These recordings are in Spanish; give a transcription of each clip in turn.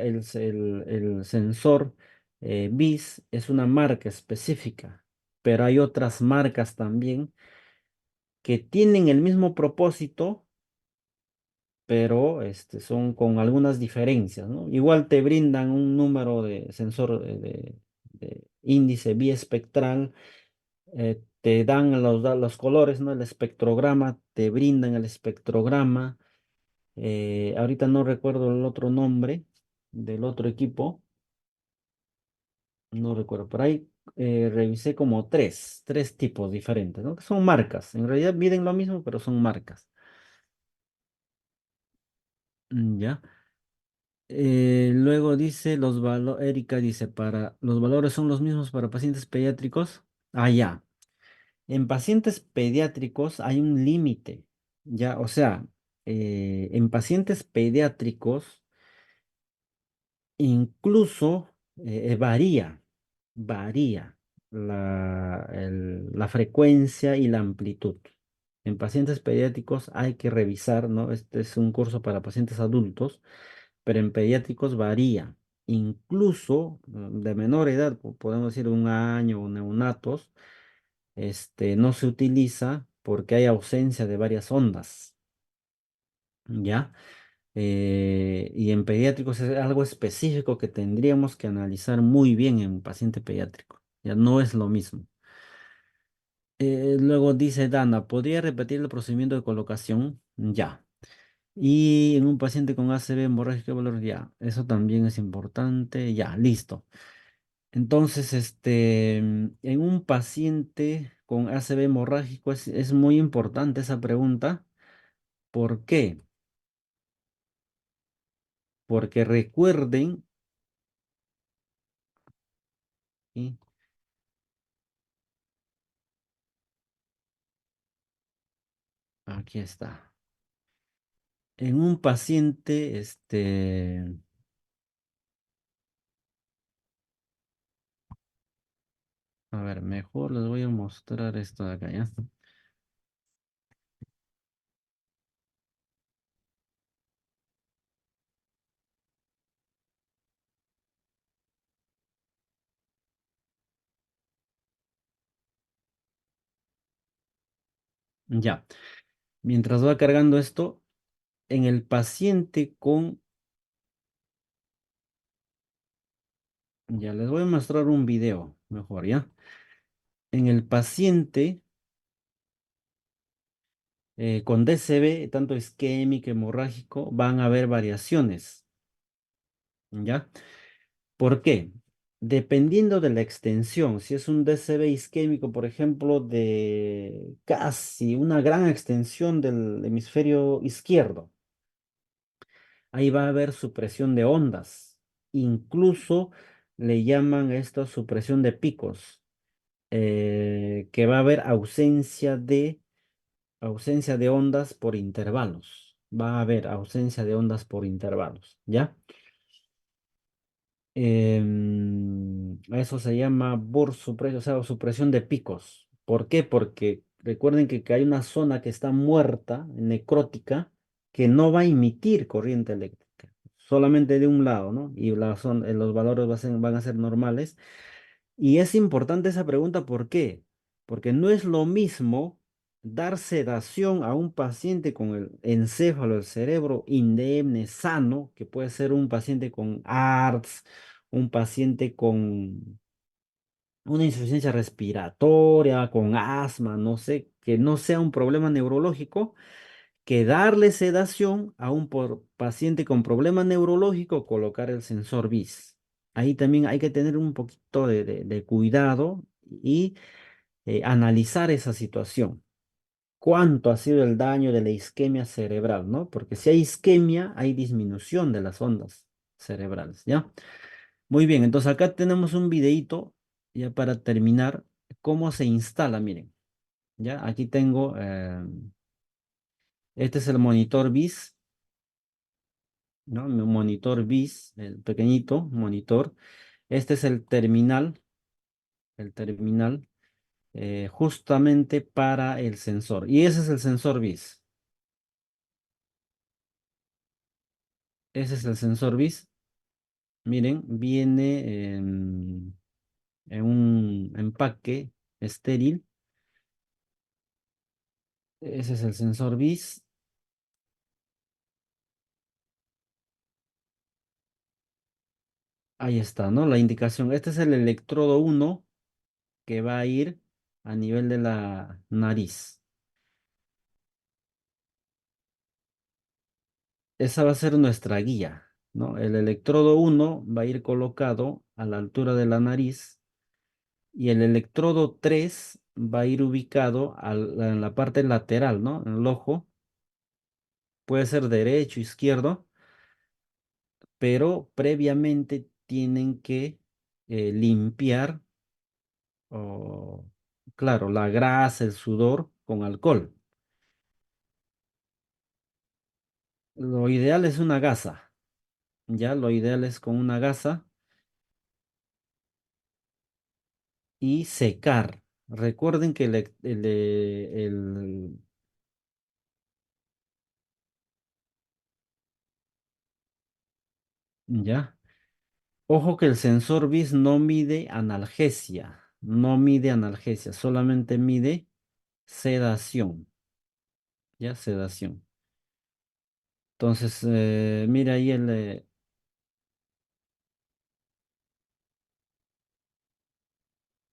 el sensor BIS es una marca específica, pero hay otras marcas también que tienen el mismo propósito, pero son con algunas diferencias, ¿no? Igual te brindan un número de sensor de índice biespectral, te dan los colores, ¿no? El espectrograma, te brindan el espectrograma. Ahorita no recuerdo el otro nombre del otro equipo, no recuerdo. Por ahí revisé como tres tipos diferentes, ¿no? Que son marcas. En realidad miden lo mismo, pero son marcas. Ya. Luego dice los valores, Erika dice, para los valores son los mismos para pacientes pediátricos. Ah, ya. En pacientes pediátricos hay un límite, ya, o sea, en pacientes pediátricos incluso varía la frecuencia y la amplitud. En pacientes pediátricos hay que revisar, ¿no? Este es un curso para pacientes adultos, pero en pediátricos varía. Incluso de menor edad, podemos decir 1 año o neonatos, no se utiliza porque hay ausencia de varias ondas, ¿ya? Y en pediátricos es algo específico que tendríamos que analizar muy bien en un paciente pediátrico. Ya no es lo mismo. Luego dice Dana, ¿podría repetir el procedimiento de colocación? Ya. Y en un paciente con ACV hemorrágico valor, ya. Eso también es importante. Ya, listo. Entonces, en un paciente con ACV hemorrágico es muy importante esa pregunta. ¿Por qué? Porque recuerden, y aquí está. En un paciente, a ver, mejor les voy a mostrar esto de acá, ¿ya? Ya. Mientras va cargando esto, en el paciente con, ya les voy a mostrar un video, mejor, ¿ya? En el paciente con DCB, tanto isquémico, hemorrágico, van a haber variaciones, ¿ya? ¿Por qué? Dependiendo de la extensión, si es un DCB isquémico, por ejemplo, de casi una gran extensión del hemisferio izquierdo, ahí va a haber supresión de ondas. Incluso le llaman esto supresión de picos, que va a haber ausencia de ondas por intervalos. Va a haber ausencia de ondas por intervalos, ¿ya? Eso se llama burst suppression, o sea, supresión de picos. ¿Por qué? Porque recuerden que hay una zona que está muerta, necrótica, que no va a emitir corriente eléctrica, solamente de un lado, ¿no? Y los valores van a ser normales. Y es importante esa pregunta, ¿por qué? Porque no es lo mismo dar sedación a un paciente con el encéfalo, el cerebro indemne, sano, que puede ser un paciente con ARDS, un paciente con una insuficiencia respiratoria, con asma, no sé, que no sea un problema neurológico, que darle sedación a un paciente con problema neurológico, colocar el sensor BIS. Ahí también hay que tener un poquito de cuidado y analizar esa situación. ¿Cuánto ha sido el daño de la isquemia cerebral, no? Porque si hay isquemia, hay disminución de las ondas cerebrales, ¿ya? Muy bien, entonces acá tenemos un videíto, ya para terminar, cómo se instala, miren, ¿ya? Aquí tengo, este es el monitor BIS, ¿no? Mi monitor BIS, el pequeñito monitor. Este es el terminal justamente para el sensor. Y ese es el sensor BIS. Ese es el sensor BIS. Miren, viene en un empaque estéril. Ese es el sensor BIS. Ahí está, ¿no? La indicación. Este es el electrodo uno que va a ir a nivel de la nariz. Esa va a ser nuestra guía, ¿no? El electrodo uno va a ir colocado a la altura de la nariz y el electrodo 3 va a ir ubicado en la parte lateral, ¿no? En el ojo. Puede ser derecho, izquierdo, pero previamente tienen que limpiar, o, claro, la grasa, el sudor con alcohol. Lo ideal es una gasa, ¿ya? Lo ideal es con una gasa y secar. Recuerden que ¿ya? Ojo que el sensor BIS no mide analgesia, no mide analgesia, solamente mide sedación, ¿ya? Sedación. Entonces, mira ahí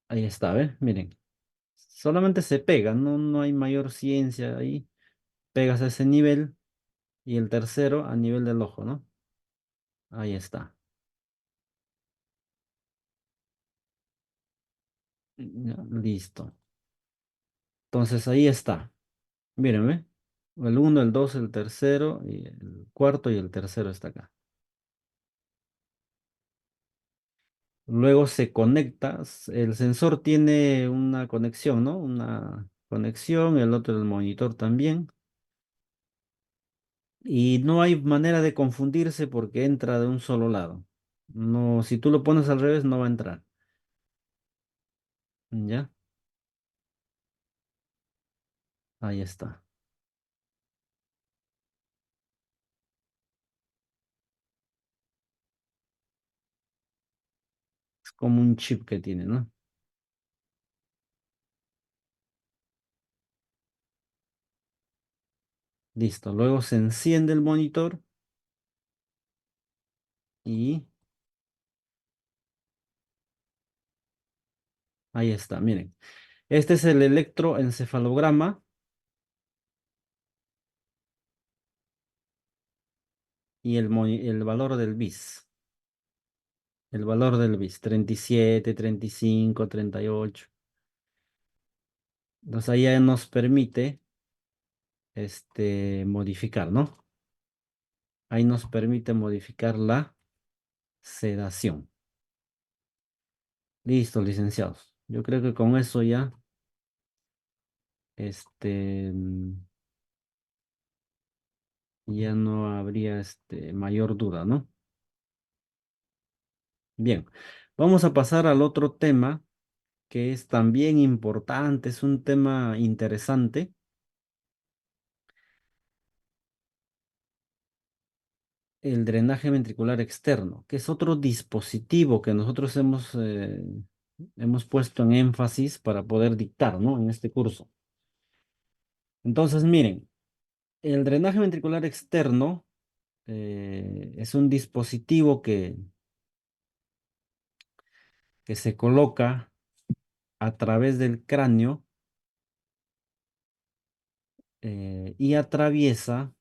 ahí está, ¿ves? Miren, solamente se pega, no, no hay mayor ciencia ahí. Pegas a ese nivel y el tercero a nivel del ojo, ¿no? Ahí está. Ya, listo. Entonces ahí está. Mírenme. El uno, el 2, el tercero, y el cuarto y el tercero está acá. Luego se conecta. El sensor tiene una conexión, ¿no? Una conexión, el otro el monitor también. Y no hay manera de confundirse porque entra de un solo lado. No, si tú lo pones al revés, no va a entrar. ¿Ya? Ahí está. Es como un chip que tiene, ¿no? Listo. Luego se enciende el monitor y ahí está. Miren. Este es el electroencefalograma y el valor del bis. El valor del bis, 37, 35, 38. Entonces ahí ya nos permite modificar, ¿no? Ahí nos permite modificar la sedación. Listo, licenciados. Yo creo que con eso ya, este, mm, ya no habría mayor duda, ¿no? Bien, vamos a pasar al otro tema que es también importante, es un tema interesante, el drenaje ventricular externo, que es otro dispositivo que nosotros hemos puesto en énfasis para poder dictar, ¿no? En este curso. Entonces, miren, el drenaje ventricular externo es un dispositivo que se coloca a través del cráneo y atraviesa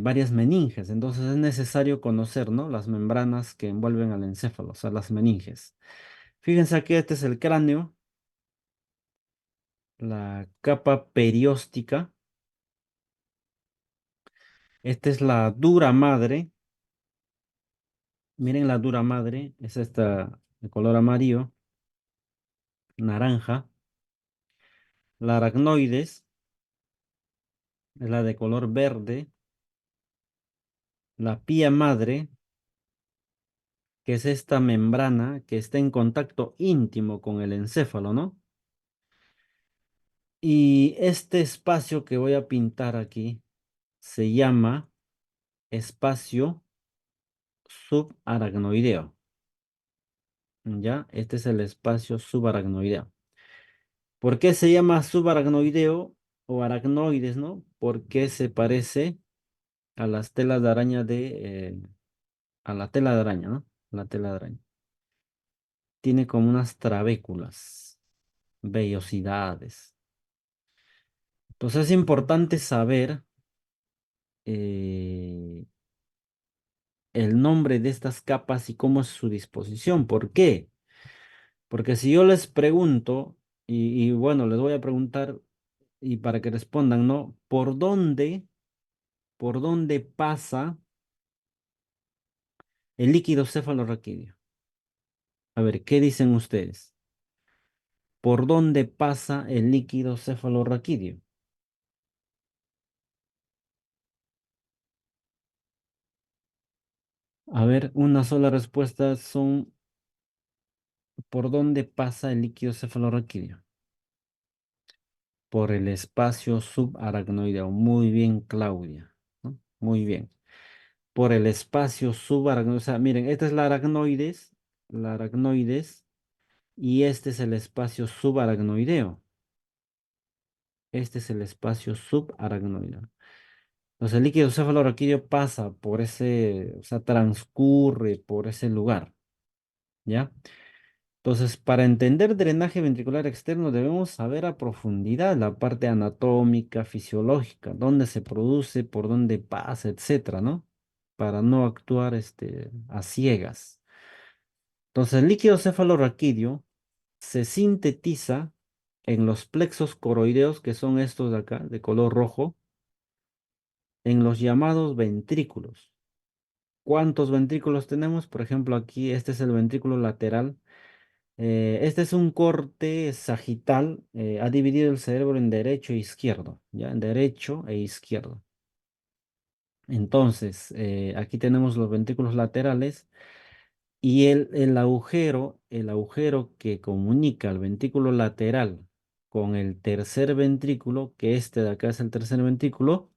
varias meninges. Entonces es necesario conocer, ¿no? Las membranas que envuelven al encéfalo, o sea, las meninges. Fíjense aquí, este es el cráneo, la capa perióstica. Esta es la dura madre. Miren la dura madre, es esta de color amarillo, naranja. La aracnoides es la de color verde. La pía madre, que es esta membrana que está en contacto íntimo con el encéfalo, ¿no? Y este espacio que voy a pintar aquí se llama espacio subaracnoideo. ¿Ya? Este es el espacio subaracnoideo. ¿Por qué se llama subaracnoideo o aracnoides, no? Porque se parece a las telas de araña a la tela de araña, ¿no? La tela de araña. Tiene como unas trabéculas, vellosidades. Entonces es importante saber eh, el nombre de estas capas y cómo es su disposición. ¿Por qué? Porque si yo les pregunto, y bueno, les voy a preguntar y para que respondan, ¿no? Por dónde pasa el líquido cefalorraquídeo? A ver, ¿qué dicen ustedes? ¿Por dónde pasa el líquido cefalorraquídeo? A ver, una sola respuesta son ¿por dónde pasa el líquido cefalorraquídeo? Por el espacio subaracnoideo. Muy bien, Claudia, ¿no? Muy bien. Por el espacio subaracnoideo. O sea, miren, esta es la aracnoides, y este es el espacio subaracnoideo. Este es el espacio subaracnoideo. Entonces, el líquido cefalorraquídeo pasa por ese, o sea, transcurre por ese lugar, ¿ya? Entonces, para entender drenaje ventricular externo debemos saber a profundidad la parte anatómica, fisiológica, dónde se produce, por dónde pasa, etcétera, ¿no? Para no actuar a ciegas. Entonces, el líquido cefalorraquídeo se sintetiza en los plexos coroideos, que son estos de acá, de color rojo, en los llamados ventrículos. ¿Cuántos ventrículos tenemos? Por ejemplo, aquí este es el ventrículo lateral. Este es un corte sagital. Ha dividido el cerebro en derecho e izquierdo, ¿ya? En derecho e izquierdo. Entonces, aquí tenemos los ventrículos laterales y el agujero que comunica el ventrículo lateral con el tercer ventrículo, que este de acá es el tercer ventrículo,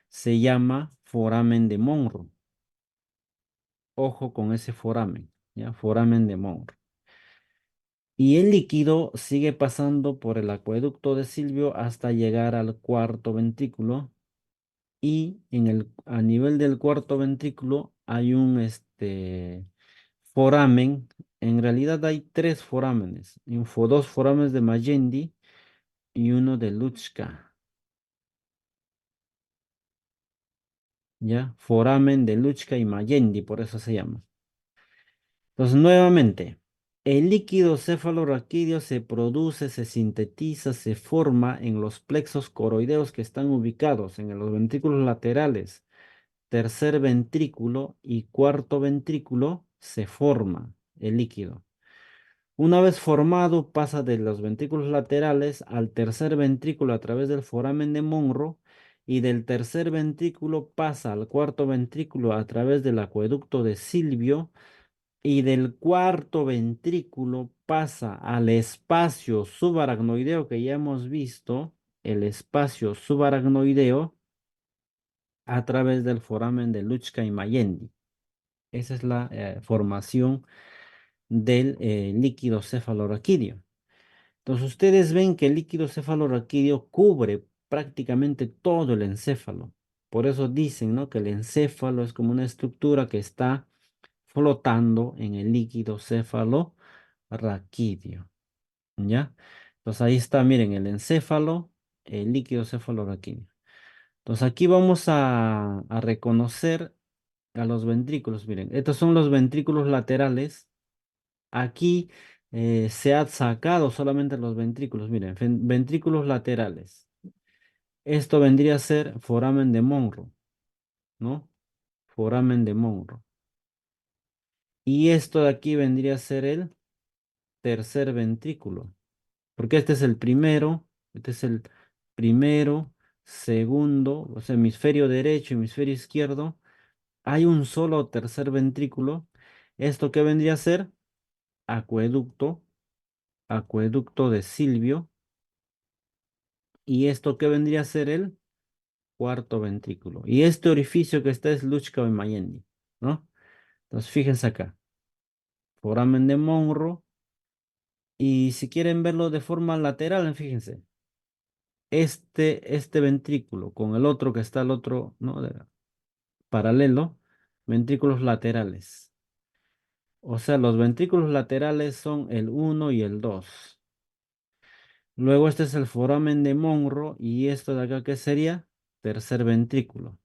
se llama foramen de Monro. Ojo con ese foramen, ¿ya? Foramen de Monro. Y el líquido sigue pasando por el acueducto de Silvio hasta llegar al cuarto ventrículo. Y a nivel del cuarto ventrículo hay un foramen. En realidad hay tres forámenes. Dos forámenes de Magendie y uno de Luchka. ¿Ya? Foramen de Luchka y Magendie, por eso se llama. Entonces, nuevamente, el líquido cefalorraquídeo se produce, se sintetiza, se forma en los plexos coroideos que están ubicados en los ventrículos laterales, tercer ventrículo y cuarto ventrículo, se forma el líquido. Una vez formado, pasa de los ventrículos laterales al tercer ventrículo a través del foramen de Monro, y del tercer ventrículo pasa al cuarto ventrículo a través del acueducto de Silvio, y del cuarto ventrículo pasa al espacio subaracnoideo que ya hemos visto, el espacio subaracnoideo, a través del foramen de Luchka y Mayendi. Esa es la formación del líquido cefalorraquídeo. Entonces ustedes ven que el líquido cefalorraquídeo cubre prácticamente todo el encéfalo. Por eso dicen, ¿no?, que el encéfalo es como una estructura que está flotando en el líquido cefalorraquídeo, ¿ya? Entonces ahí está, miren, el encéfalo, el líquido cefalorraquídeo. Entonces aquí vamos a reconocer a los ventrículos. Miren, estos son los ventrículos laterales. Aquí se ha sacado solamente los ventrículos. Miren, ventrículos laterales. Esto vendría a ser foramen de Monro, ¿no? Foramen de Monro. Y esto de aquí vendría a ser el tercer ventrículo. Porque este es el primero, segundo, o sea, hemisferio derecho, hemisferio izquierdo. Hay un solo tercer ventrículo. ¿Esto qué vendría a ser? Acueducto, acueducto de Silvio. ¿Y esto qué vendría a ser el cuarto ventrículo? Y este orificio que está es Luchka o Mayendi, ¿no? Entonces, fíjense acá, foramen de Monro. Y si quieren verlo de forma lateral, fíjense, este ventrículo con el otro que está al otro, ¿no? Paralelo, ventrículos laterales. O sea, los ventrículos laterales son el uno y el 2. Luego este es el foramen de Monro y esto de acá, ¿qué sería? Tercer ventrículo.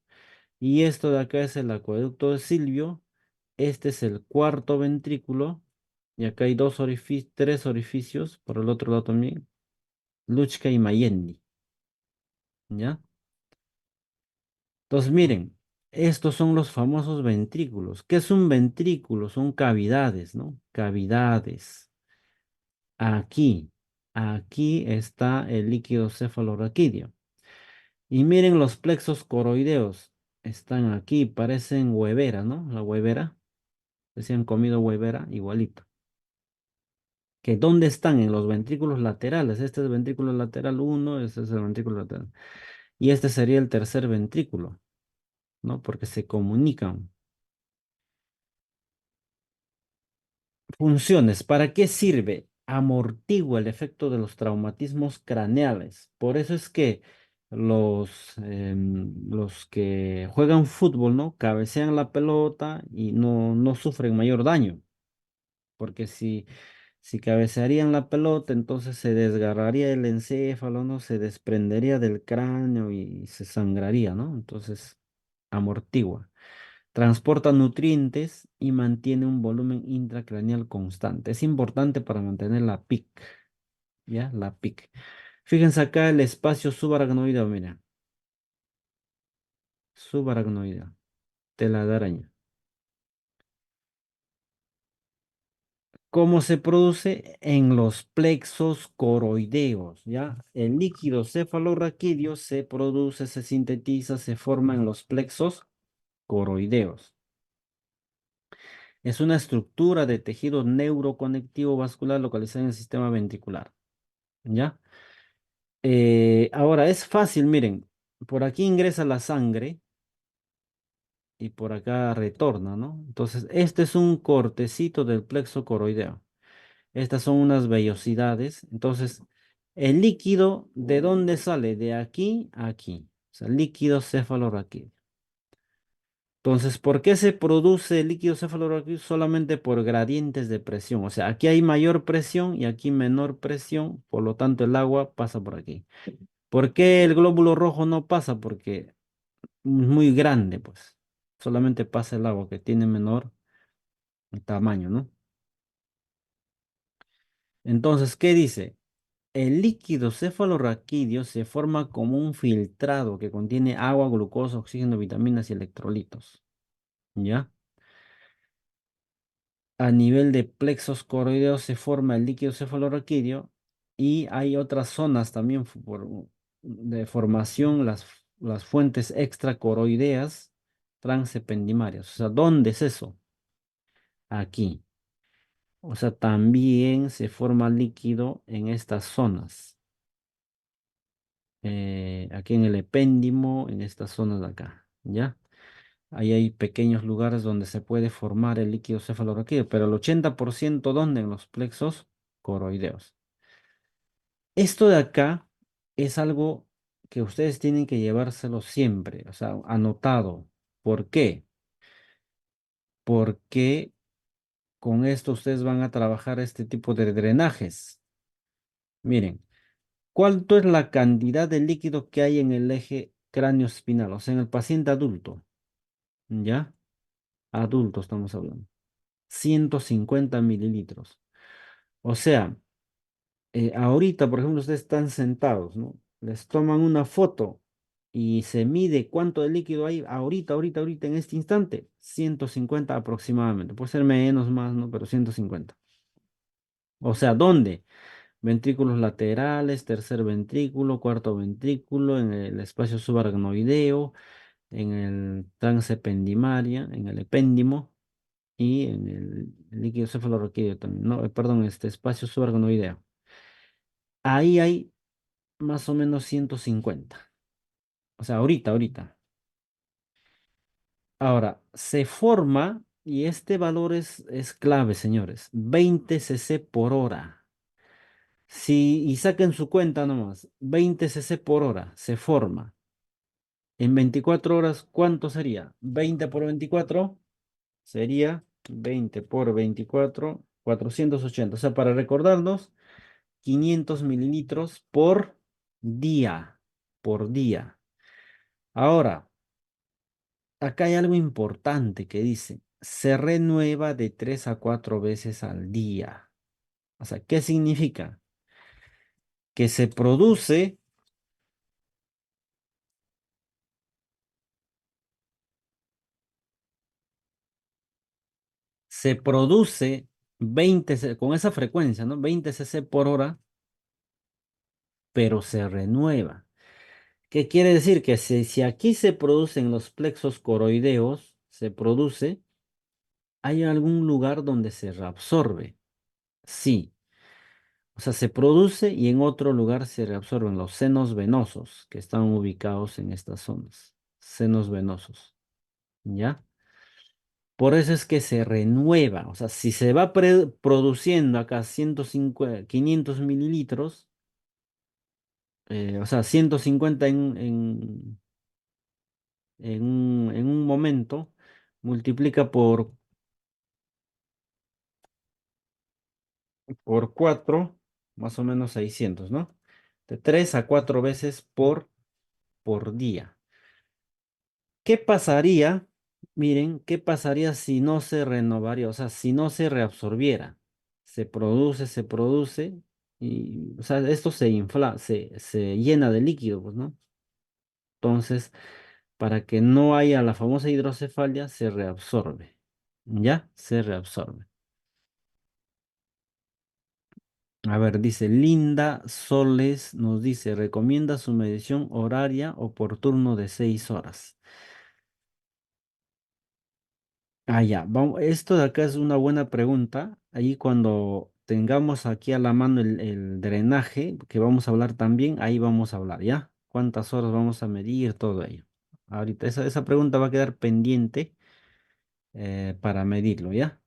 Y esto de acá es el acueducto de Silvio. Este es el cuarto ventrículo. Y acá hay tres orificios, por el otro lado también. Luchka y Mayendi. ¿Ya? Entonces, miren, estos son los famosos ventrículos. ¿Qué es un ventrículo? Son cavidades, ¿no? Cavidades. Aquí, aquí está el líquido cefalorraquídeo. Y miren los plexos coroideos. Están aquí, parecen huevera, ¿no? La huevera. Si han comido huevera, igualito. ¿Que dónde están? En los ventrículos laterales. Este es el ventrículo lateral uno, este es el ventrículo lateral. Y este sería el tercer ventrículo, ¿no? Porque se comunican. Funciones. ¿Para qué sirve? Amortigua el efecto de los traumatismos craneales. Por eso es que los que juegan fútbol, ¿no? Cabecean la pelota y no sufren mayor daño. Porque si cabecearían la pelota, entonces se desgarraría el encéfalo, ¿no? Se desprendería del cráneo y se sangraría, ¿no? Entonces, amortigua. Transporta nutrientes y mantiene un volumen intracraneal constante. Es importante para mantener la PIC, ¿ya? La PIC. Fíjense acá el espacio subaracnoideo, mira. Subaracnoideo, tela de araña. ¿Cómo se produce? En los plexos coroideos, ¿ya? El líquido cefalorraquídeo se produce, se sintetiza, se forma en los plexos coroideos. Es una estructura de tejido neuroconectivo vascular localizada en el sistema ventricular, ¿ya? Ahora es fácil, miren, por aquí ingresa la sangre y por acá retorna, ¿no? Entonces, este es un cortecito del plexo coroideo. Estas son unas vellosidades. Entonces, el líquido, ¿de dónde sale? De aquí a aquí. O sea, líquido cefalorraquídeo. Entonces, ¿por qué se produce el líquido cefalorraquídeo? Solamente por gradientes de presión. O sea, aquí hay mayor presión y aquí menor presión, por lo tanto el agua pasa por aquí. ¿Por qué el glóbulo rojo no pasa? Porque es muy grande, pues. Solamente pasa el agua que tiene menor tamaño, ¿no? Entonces, ¿qué dice? El líquido cefalorraquídeo se forma como un filtrado que contiene agua, glucosa, oxígeno, vitaminas y electrolitos. ¿Ya? A nivel de plexos coroideos se forma el líquido cefalorraquídeo y hay otras zonas también de formación, las fuentes extracoroideas transependimarias. O sea, ¿dónde es eso? Aquí. O sea, también se forma líquido en estas zonas. Aquí en el epéndimo, en estas zonas de acá. ¿Ya? Ahí hay pequeños lugares donde se puede formar el líquido cefalorraquídeo, pero el 80% ¿dónde? En los plexos coroideos. Esto de acá es algo que ustedes tienen que llevárselo siempre, o sea, anotado. ¿Por qué? Porque con esto ustedes van a trabajar este tipo de drenajes. Miren, ¿cuánto es la cantidad de líquido que hay en el eje cráneo espinal? O sea, en el paciente adulto, ¿ya? Adulto estamos hablando. 150 mililitros. O sea, ahorita, por ejemplo, ustedes están sentados, ¿no? Les toman una foto y se mide cuánto de líquido hay ahorita, en este instante. 150 aproximadamente. Puede ser menos, más, ¿no? Pero 150. O sea, ¿dónde? Ventrículos laterales, tercer ventrículo, cuarto ventrículo, en el espacio subaracnoideo, en el transependimarium, en el epéndimo y en el líquido cefalorraquídeo también, no, perdón, este espacio subaracnoideo. Ahí hay más o menos 150. O sea, ahorita. Ahora, se forma Y este valor es clave, señores. 20 cc por hora. Si, y saquen su cuenta nomás. 20 cc por hora se forma. En 24 horas, ¿cuánto sería? 20 por 24 sería 20 por 24, 480. O sea, para recordarnos, 500 mililitros por día. Por día. Ahora, acá hay algo importante que dice, se renueva de 3 a 4 veces al día. O sea, ¿qué significa? Que se produce con esa frecuencia, ¿no? 20 cc por hora, pero se renueva. ¿Qué quiere decir? Que si aquí se producen los plexos coroideos, se produce, ¿hay algún lugar donde se reabsorbe? Sí. O sea, se produce y en otro lugar se reabsorben los senos venosos que están ubicados en estas zonas. Senos venosos. ¿Ya? Por eso es que se renueva. O sea, si se va produciendo acá 150, 500 mililitros, o sea, 150 en un momento, multiplica por 4, más o menos 600, ¿no? De 3 a 4 veces por día. ¿Qué pasaría? Miren, ¿qué pasaría si no se renovaría? O sea, si no se reabsorbiera. Se produce y, o sea, esto se infla, se llena de líquido, pues, ¿no? Entonces, para que no haya la famosa hidrocefalia, se reabsorbe. ¿Ya? Se reabsorbe. A ver, dice Linda Soles, nos dice, recomienda su medición horaria o por turno de 6 horas. Ah, ya, vamos, esto de acá es una buena pregunta. Ahí cuando tengamos aquí a la mano el drenaje, que vamos a hablar también, ahí vamos a hablar, ¿ya? ¿Cuántas horas vamos a medir? Todo ello. Ahorita esa pregunta va a quedar pendiente para medirlo, ¿ya?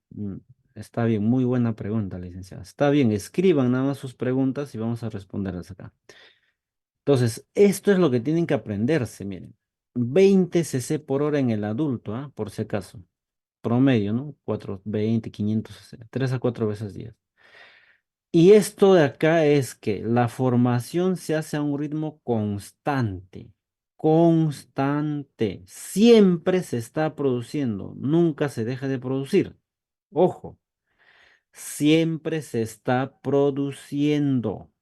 Está bien, muy buena pregunta, licenciada. Está bien, escriban nada más sus preguntas y vamos a responderlas acá. Entonces, esto es lo que tienen que aprenderse, miren. 20 cc por hora en el adulto, ¿ah? Por si acaso promedio, ¿no? 420, 500, 3 a 4 veces día. Y esto de acá es que la formación se hace a un ritmo constante, constante. Siempre se está produciendo, nunca se deja de producir. Ojo, siempre se está produciendo,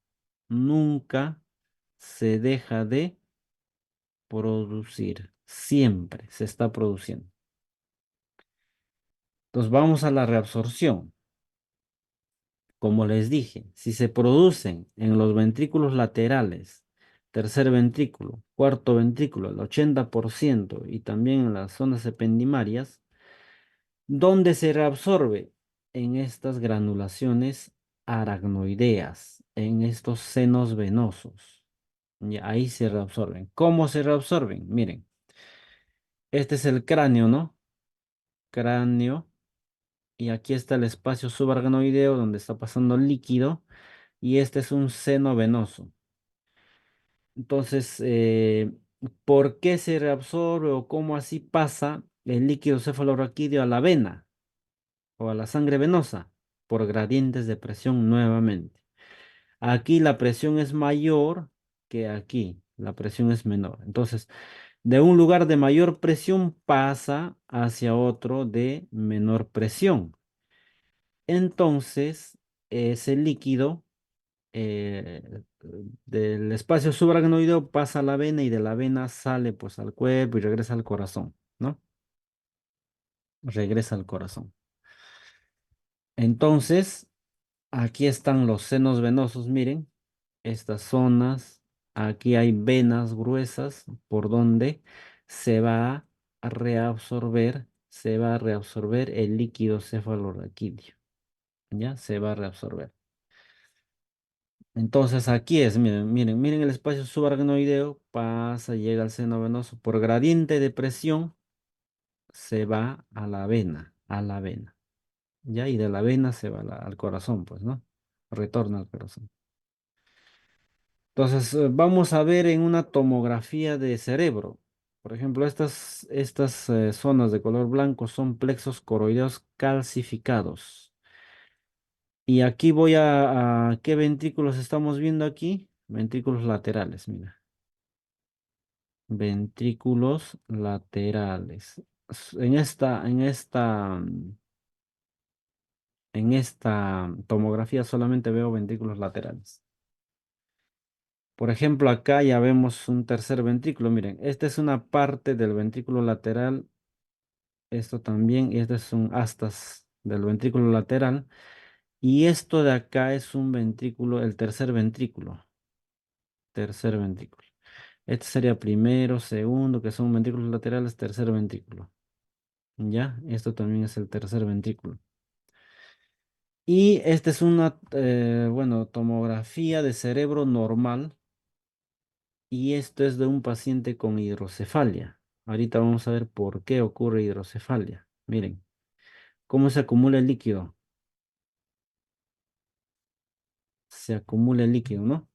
nunca se deja de producir. Siempre se está produciendo. Entonces vamos a la reabsorción. Como les dije, si se producen en los ventrículos laterales, tercer ventrículo, cuarto ventrículo, el 80% y también en las zonas ependimarias, ¿dónde se reabsorbe? En estas granulaciones aracnoideas, en estos senos venosos. Y ahí se reabsorben. ¿Cómo se reabsorben? Miren, este es el cráneo, ¿no? Cráneo. Y aquí está el espacio subaracnoideo donde está pasando líquido. Y este es un seno venoso. Entonces, ¿por qué se reabsorbe o cómo así pasa el líquido cefalorraquídeo a la vena o a la sangre venosa? Por gradientes de presión nuevamente. Aquí la presión es mayor que aquí, la presión es menor. Entonces, de un lugar de mayor presión pasa hacia otro de menor presión. Entonces, ese líquido del espacio subaracnoideo pasa a la vena y de la vena sale pues al cuerpo y regresa al corazón, ¿no? Regresa al corazón. Entonces, aquí están los senos venosos, miren, estas zonas, aquí hay venas gruesas por donde se va se va a reabsorber el líquido cefalorraquídeo, ¿ya? Se va a reabsorber. Entonces aquí es, miren, miren, miren el espacio subaracnoideo, pasa, llega al seno venoso, por gradiente de presión se va a la vena, a la vena. Ya, y de la vena se va al corazón, pues, ¿no? Retorna al corazón. Entonces, vamos a ver en una tomografía de cerebro. Por ejemplo, estas zonas de color blanco son plexos coroideos calcificados. Y aquí voy ¿qué ventrículos estamos viendo aquí? Ventrículos laterales, mira. Ventrículos laterales. En esta tomografía solamente veo ventrículos laterales. Por ejemplo, acá ya vemos un tercer ventrículo. Miren, esta es una parte del ventrículo lateral. Esto también, y estas son astas del ventrículo lateral. Y esto de acá es un ventrículo, el tercer ventrículo. Tercer ventrículo. Este sería primero, segundo, que son ventrículos laterales, tercer ventrículo. ¿Ya? Esto también es el tercer ventrículo. Y esta es una, bueno, tomografía de cerebro normal. Y esto es de un paciente con hidrocefalia. Ahorita vamos a ver por qué ocurre hidrocefalia. Miren, cómo se acumula el líquido. Se acumula el líquido, ¿no?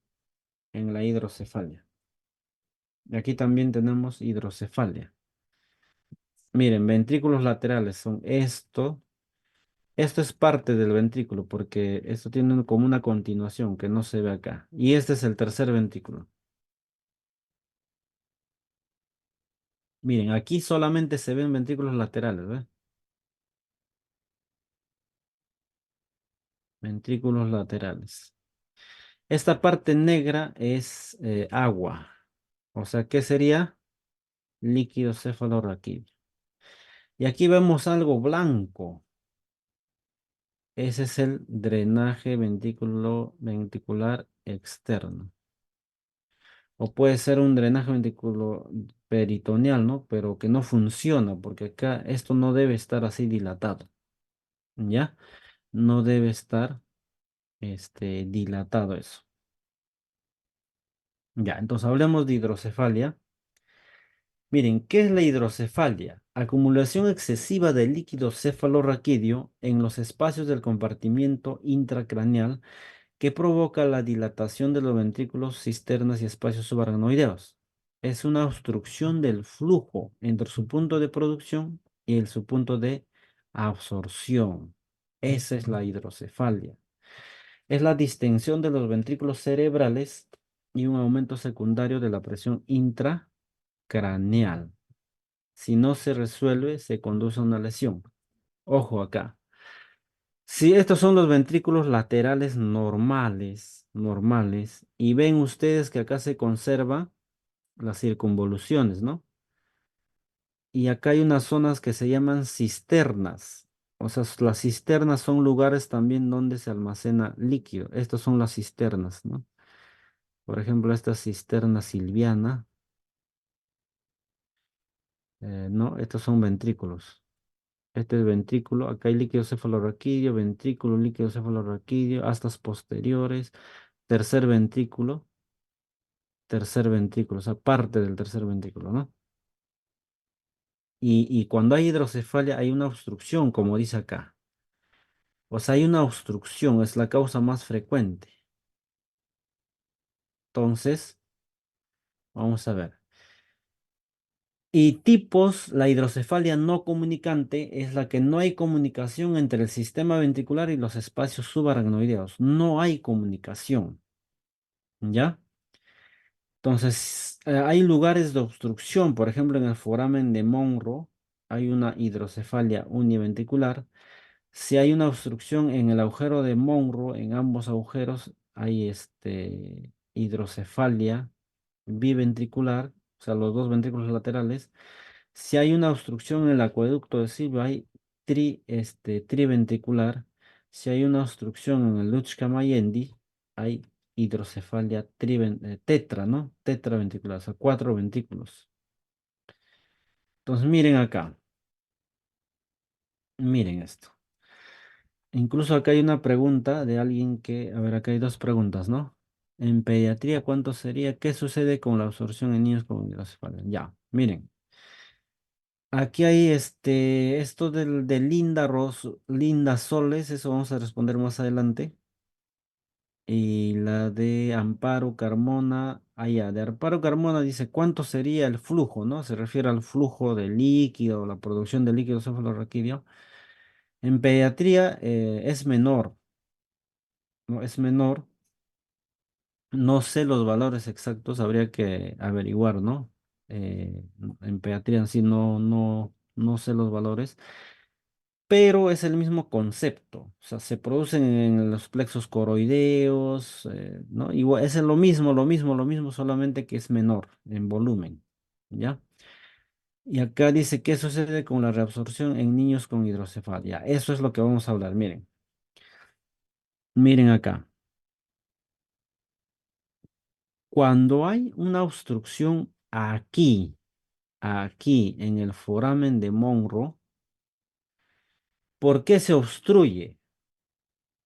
En la hidrocefalia. Y aquí también tenemos hidrocefalia. Miren, ventrículos laterales son esto. Esto es parte del ventrículo porque esto tiene como una continuación que no se ve acá. Y este es el tercer ventrículo. Miren, aquí solamente se ven ventrículos laterales, ¿ves? Ventrículos laterales. Esta parte negra es agua. O sea, ¿qué sería? Líquido cefalorraquídeo. Y aquí vemos algo blanco. Ese es el drenaje ventricular externo. O puede ser un drenaje ventriculo peritoneal, ¿no? Pero que no funciona, porque acá esto no debe estar así dilatado. ¿Ya? No debe estar dilatado eso. Ya, entonces hablemos de hidrocefalia. Miren, ¿qué es la hidrocefalia? Acumulación excesiva de líquido cefalorraquídeo en los espacios del compartimiento intracraneal que provoca la dilatación de los ventrículos, cisternas y espacios subaracnoideos. Es una obstrucción del flujo entre su punto de producción y su punto de absorción. Esa es la hidrocefalia. Es la distensión de los ventrículos cerebrales y un aumento secundario de la presión intracraneal. Si no se resuelve, se conduce a una lesión. Ojo acá. Si estos son los ventrículos laterales normales, y ven ustedes que acá se conserva las circunvoluciones, ¿no? Y acá hay unas zonas que se llaman cisternas. O sea, las cisternas son lugares también donde se almacena líquido. Estas son las cisternas, ¿no? Por ejemplo, esta cisterna silviana, ¿no? Estos son ventrículos. Este es ventrículo, acá hay líquido cefalorraquídeo, ventrículo, líquido cefalorraquídeo, astas posteriores, tercer ventrículo, o sea, parte del tercer ventrículo, ¿no? Y cuando hay hidrocefalia hay una obstrucción, como dice acá. O sea, hay una obstrucción, es la causa más frecuente. Entonces, vamos a ver. Y tipos, la hidrocefalia no comunicante es la que no hay comunicación entre el sistema ventricular y los espacios subaracnoideos. No hay comunicación, ¿ya? Entonces, hay lugares de obstrucción, por ejemplo, en el foramen de Monro hay una hidrocefalia univentricular. Si hay una obstrucción en el agujero de Monro, en ambos agujeros hay hidrocefalia biventricular, o sea, los dos ventrículos laterales. Si hay una obstrucción en el acueducto de Silva, hay triventricular. Si hay una obstrucción en el Lutschka-Mayendi, hay hidrocefalia tetra, ¿no? Tetraventricular, o sea, cuatro ventrículos. Entonces, miren acá, miren esto. Incluso acá hay una pregunta de alguien a ver, acá hay dos preguntas, ¿no? En pediatría, ¿cuánto sería? ¿Qué sucede con la absorción en niños con hidrocefalia? Ya, miren. Aquí hay esto de Linda Linda Soles, eso vamos a responder más adelante. Y la de Amparo Carmona, allá, de Amparo Carmona dice, ¿cuánto sería el flujo, no? Se refiere al flujo de líquido, la producción de líquido cefalorraquídeo. En pediatría es menor, ¿no? Es menor. No sé los valores exactos, habría que averiguar, ¿no? En pediatría en sí no sé los valores, pero es el mismo concepto. O sea, se producen en los plexos coroideos, ¿no? Igual, es lo mismo, solamente que es menor en volumen, ¿ya? Y acá dice qué sucede con la reabsorción en niños con hidrocefalia. Eso es lo que vamos a hablar. Miren, miren acá. Cuando hay una obstrucción aquí en el foramen de Monro, ¿por qué se obstruye?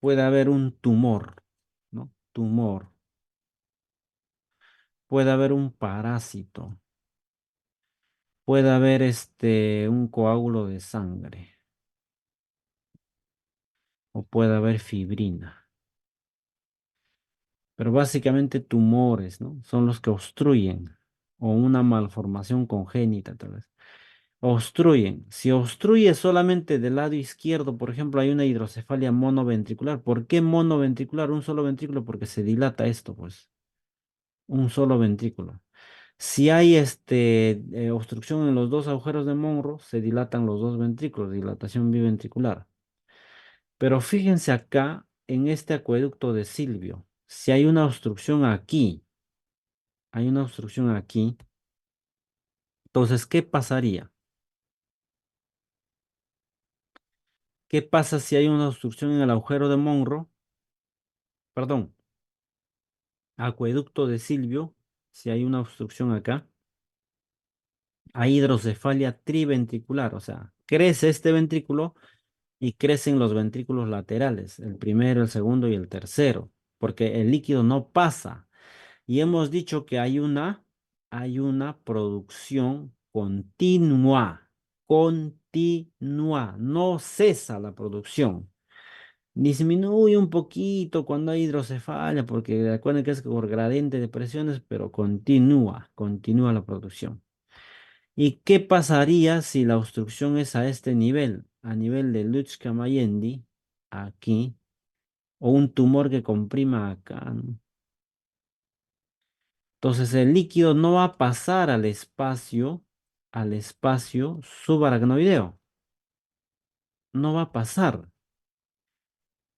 Puede haber un tumor, ¿no? Tumor. Puede haber un parásito. Puede haber un coágulo de sangre. O puede haber fibrina. Pero básicamente tumores, ¿no? Son los que obstruyen. O una malformación congénita, tal vez. Obstruyen. Si obstruye solamente del lado izquierdo, por ejemplo, hay una hidrocefalia monoventricular. ¿Por qué monoventricular? Un solo ventrículo, porque se dilata esto, pues. Un solo ventrículo. Si hay obstrucción en los dos agujeros de Monro, se dilatan los dos ventrículos, dilatación biventricular. Pero fíjense acá en este acueducto de Silvio. Si hay una obstrucción aquí, hay una obstrucción aquí, entonces, ¿qué pasaría? ¿Qué pasa si hay una obstrucción en el agujero de Monro? Perdón, acueducto de Silvio, si hay una obstrucción acá, hay hidrocefalia triventricular, o sea, crece este ventrículo y crecen los ventrículos laterales, el primero, el segundo y el tercero, porque el líquido no pasa. Y hemos dicho que hay una producción continua, no cesa la producción. Disminuye un poquito cuando hay hidrocefalia, porque recuerden que es por gradiente de presiones, pero continúa la producción. ¿Y qué pasaría si la obstrucción es a este nivel, a nivel de Lutz-Kamayendi, aquí, o un tumor que comprima acá, ¿no? Entonces el líquido no va a pasar al espacio subaracnoideo, no va a pasar.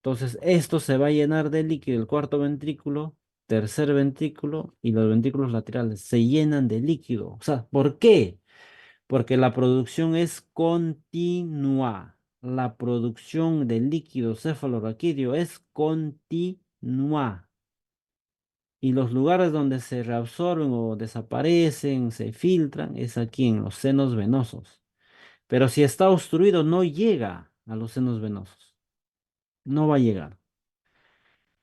Entonces, esto se va a llenar de líquido, el cuarto ventrículo, tercer ventrículo y los ventrículos laterales se llenan de líquido. O sea, ¿por qué? Porque la producción es continua. La producción de líquido cefalorraquídeo es continua. Y los lugares donde se reabsorben o desaparecen, se filtran, es aquí en los senos venosos. Pero si está obstruido, no llega a los senos venosos. No va a llegar.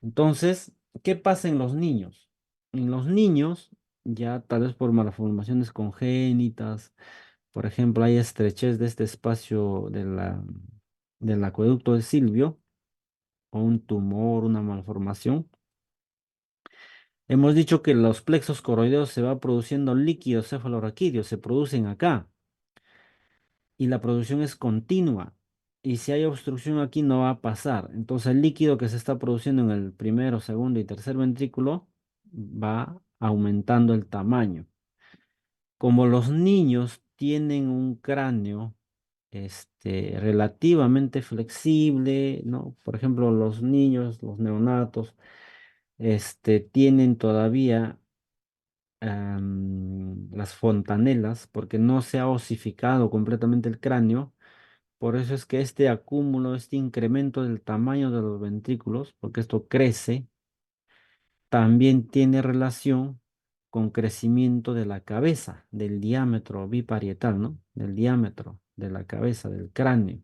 Entonces, ¿qué pasa en los niños? En los niños, ya tal vez por malformaciones congénitas, por ejemplo, hay estrechez de este espacio del acueducto de Silvio, o un tumor, una malformación. Hemos dicho que los plexos coroideos se va produciendo líquido cefalorraquídeo, se producen acá, y la producción es continua. Y si hay obstrucción aquí no va a pasar. Entonces el líquido que se está produciendo en el primero, segundo y tercer ventrículo va aumentando el tamaño. Como los niños tienen un cráneo relativamente flexible, ¿no? Por ejemplo, los niños, los neonatos, tienen todavía las fontanelas porque no se ha osificado completamente el cráneo. Por eso es que este acúmulo, este incremento del tamaño de los ventrículos, porque esto crece, también tiene relación con crecimiento de la cabeza, del diámetro biparietal, ¿no? Del diámetro de la cabeza, del cráneo.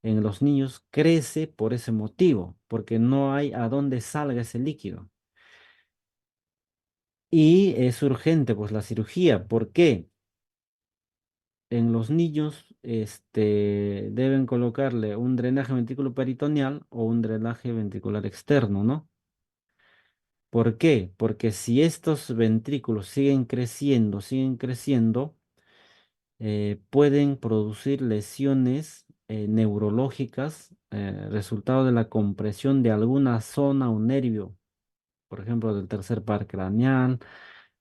En los niños crece por ese motivo, porque no hay a dónde salga ese líquido. Y es urgente, pues, la cirugía. ¿Por qué? en los niños, deben colocarle un drenaje ventriculoperitoneal o un drenaje ventricular externo, ¿no? ¿Por qué? Porque si estos ventrículos siguen creciendo, pueden producir lesiones neurológicas, resultado de la compresión de alguna zona o nervio, por ejemplo, del tercer par craneal,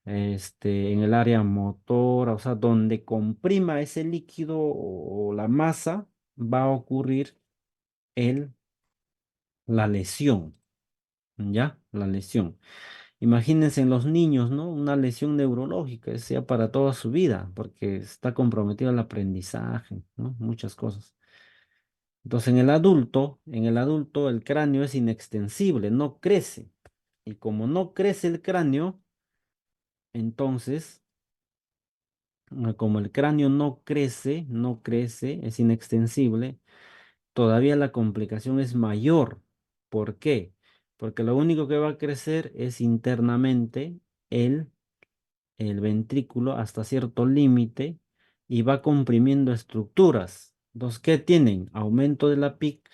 en el área motora, o sea, donde comprima ese líquido o la masa, va a ocurrir el, la lesión, ¿ya? La lesión. Imagínense en los niños, ¿no? Una lesión neurológica, sea para toda su vida, porque está comprometido el aprendizaje, ¿no? Muchas cosas. Entonces, en el adulto el cráneo es inextensible, no crece. Y como no crece el cráneo, entonces, como el cráneo no crece, es inextensible, todavía la complicación es mayor. ¿Por qué? Porque lo único que va a crecer es internamente el el ventrículo hasta cierto límite y va comprimiendo estructuras. Entonces, ¿qué tienen? Aumento de la PIC,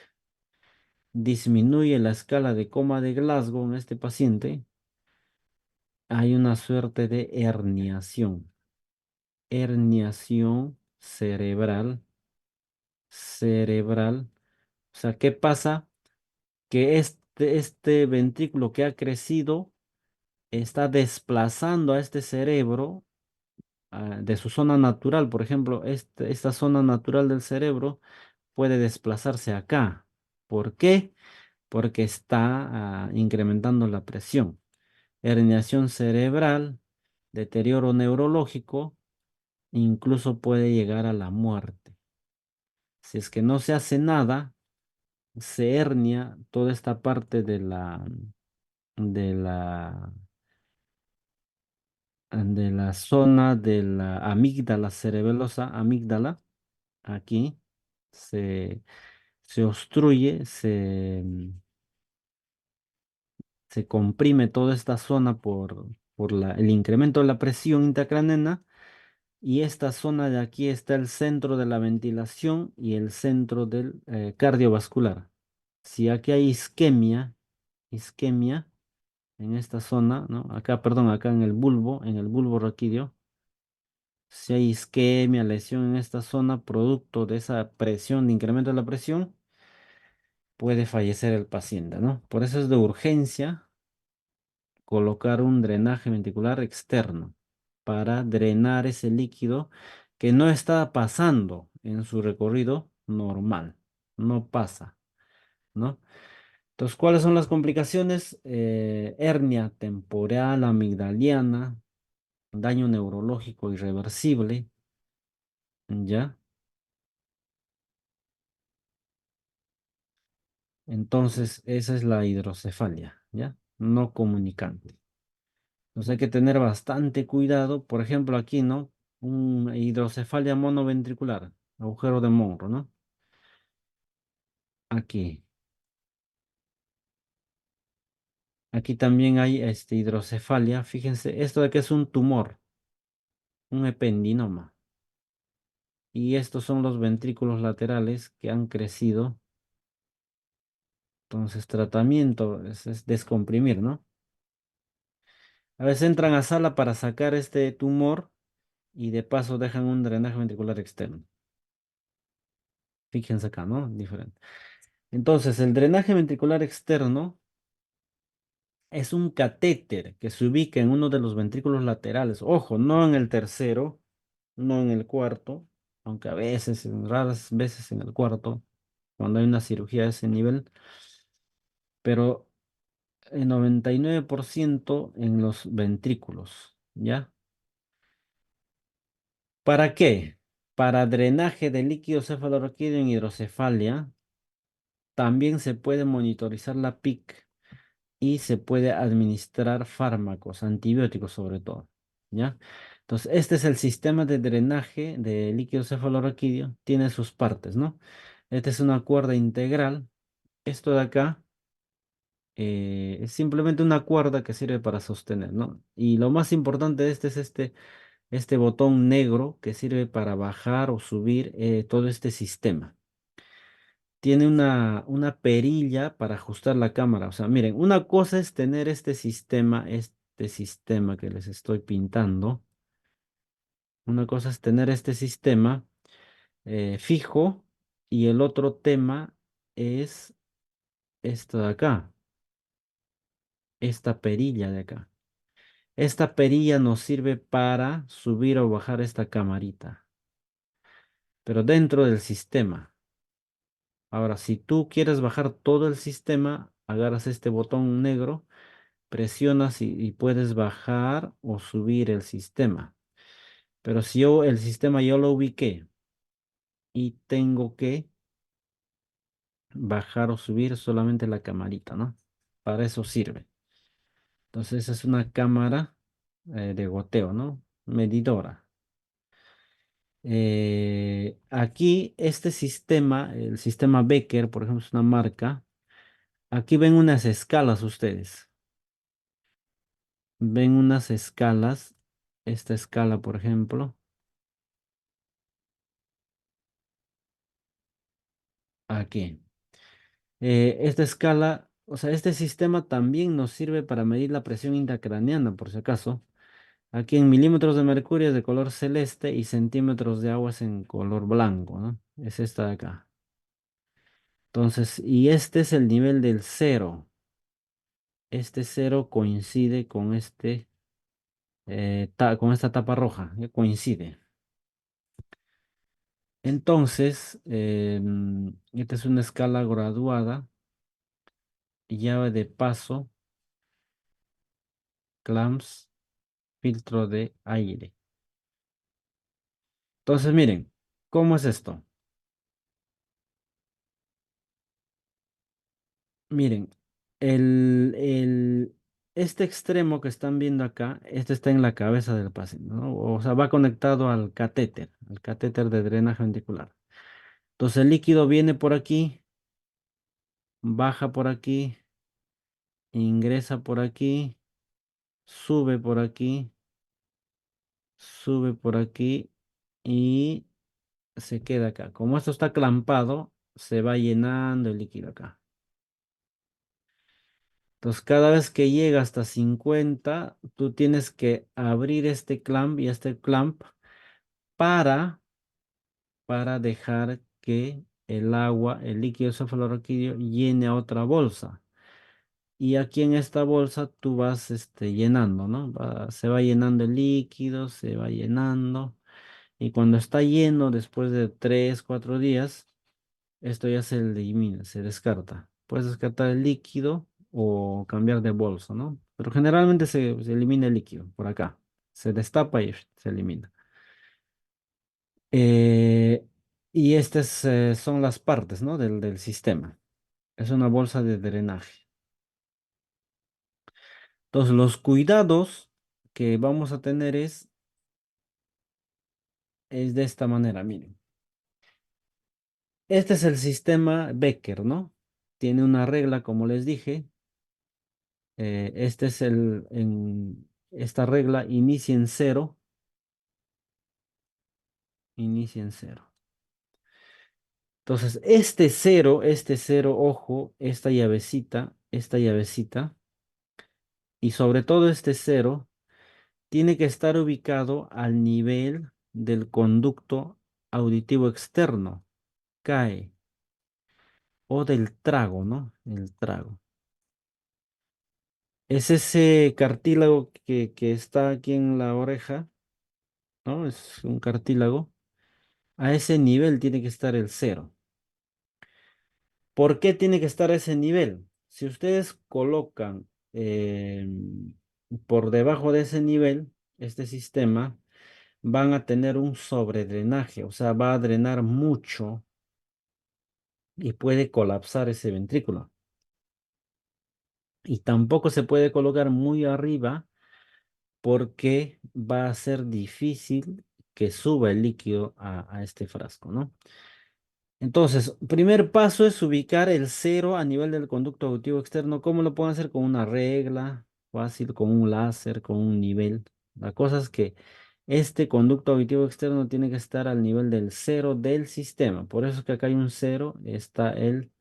disminuye la escala de coma de Glasgow en este paciente. Hay una suerte de herniación cerebral. O sea, ¿qué pasa? Que este ventrículo que ha crecido está desplazando a este cerebro de su zona natural. Por ejemplo, esta zona natural del cerebro puede desplazarse acá. ¿Por qué? Porque está incrementando la presión. Herniación cerebral, deterioro neurológico, incluso puede llegar a la muerte. Si es que no se hace nada, se hernia toda esta parte de la zona de la amígdala cerebelosa, amígdala, aquí se obstruye, se comprime toda esta zona por el incremento de la presión intracraneana y esta zona de aquí está el centro de la ventilación y el centro del cardiovascular. Si aquí hay isquemia en esta zona, ¿no? Acá, perdón, acá en el bulbo raquídeo, si hay isquemia, lesión en esta zona, producto de esa presión, de incremento de la presión, puede fallecer el paciente, ¿no? Por eso es de urgencia colocar un drenaje ventricular externo para drenar ese líquido que no está pasando en su recorrido normal, no pasa, ¿no? Entonces, ¿cuáles son las complicaciones? Hernia temporal amigdaliana, daño neurológico irreversible, ¿ya? Entonces, esa es la hidrocefalia, ¿ya? No comunicante. Entonces hay que tener bastante cuidado. Por ejemplo, aquí, ¿no? Un hidrocefalia monoventricular, agujero de Monro, ¿no? Aquí. Aquí también hay hidrocefalia. Fíjense, esto de que es un tumor, un ependinoma. Y estos son los ventrículos laterales que han crecido. Entonces, tratamiento es descomprimir, ¿no? A veces entran a sala para sacar este tumor y de paso dejan un drenaje ventricular externo. Fíjense acá, ¿no? Diferente. Entonces, el drenaje ventricular externo es un catéter que se ubica en uno de los ventrículos laterales. Ojo, no en el tercero, no en el cuarto, aunque a veces, en raras veces en el cuarto, cuando hay una cirugía a ese nivel, pero el 99% en los ventrículos, ¿ya? ¿Para qué? Para drenaje de líquido cefalorraquídeo en hidrocefalia, también se puede monitorizar la PIC y se puede administrar fármacos, antibióticos sobre todo, ¿ya? Entonces, este es el sistema de drenaje de líquido cefalorraquídeo, tiene sus partes, ¿no? Esta es una cuerda integral, esto de acá es simplemente una cuerda que sirve para sostener, ¿no? Y lo más importante de este es este este botón negro que sirve para bajar o subir todo este sistema. Tiene una perilla para ajustar la cámara. O sea, miren, una cosa es tener este sistema que les estoy pintando. Una cosa es tener este sistema fijo y el otro tema es esto de acá, esta perilla de acá. Esta perilla nos sirve para subir o bajar esta camarita, pero dentro del sistema. Ahora, si tú quieres bajar todo el sistema, agarras este botón negro, presionas y puedes bajar o subir el sistema. Pero si yo el sistema yo lo ubiqué y tengo que bajar o subir solamente la camarita, ¿no? Para eso sirve. Entonces es una cámara de goteo, ¿no? Medidora. Aquí este sistema, el sistema Becker, por ejemplo, es una marca. Aquí ven unas escalas ustedes. Ven unas escalas. Esta escala, por ejemplo, aquí. Esta escala, o sea, este sistema también nos sirve para medir la presión intracraneana, por si acaso. Aquí en milímetros de mercurio es de color celeste y centímetros de agua es en color blanco, ¿no? Es esta de acá. Entonces, y este es el nivel del cero. Este cero coincide con con esta tapa roja, coincide. Entonces, esta es una escala graduada, llave de paso, clamps, filtro de aire. Entonces, miren, ¿cómo es esto? Miren, este extremo que están viendo acá, este está en la cabeza del paciente, ¿no? O sea, va conectado al catéter de drenaje ventricular. Entonces, el líquido viene por aquí, baja por aquí, ingresa por aquí, sube por aquí, sube por aquí y se queda acá. Como esto está clampado, se va llenando el líquido acá. Entonces, cada vez que llega hasta 50, tú tienes que abrir este clamp y este clamp para, para dejar que el agua, el líquido cefalorraquídeo, llene a otra bolsa. Y aquí en esta bolsa tú vas llenando, ¿no? Se va llenando el líquido, se va llenando. Y cuando está lleno, después de 3, 4 días, esto ya se elimina, se descarta. Puedes descartar el líquido o cambiar de bolsa, ¿no? Pero generalmente se elimina el líquido por acá. Se destapa y se elimina. Eh, y estas son las partes, ¿no? Del sistema. Es una bolsa de drenaje. Entonces, los cuidados que vamos a tener es de esta manera, miren. Este es el sistema Becker, ¿no? Tiene una regla, como les dije. Este es esta regla inicia en cero. Entonces, este cero, ojo, esta llavecita, y sobre todo este cero, tiene que estar ubicado al nivel del conducto auditivo externo, CAE, o del trago, ¿no? El trago. Es ese cartílago que está aquí en la oreja, ¿no? Es un cartílago. A ese nivel tiene que estar el cero. ¿Por qué tiene que estar a ese nivel? Si ustedes colocan por debajo de ese nivel, este sistema, van a tener un sobredrenaje, o sea, va a drenar mucho y puede colapsar ese ventrículo. Y tampoco se puede colocar muy arriba porque va a ser difícil que suba el líquido a este frasco, ¿no? Entonces, primer paso es ubicar el cero a nivel del conducto auditivo externo. ¿Cómo lo pueden hacer? Con una regla, fácil, con un láser, con un nivel. La cosa es que Este conducto auditivo externo tiene que estar al nivel del cero del sistema. Por eso es que acá hay un cero, está en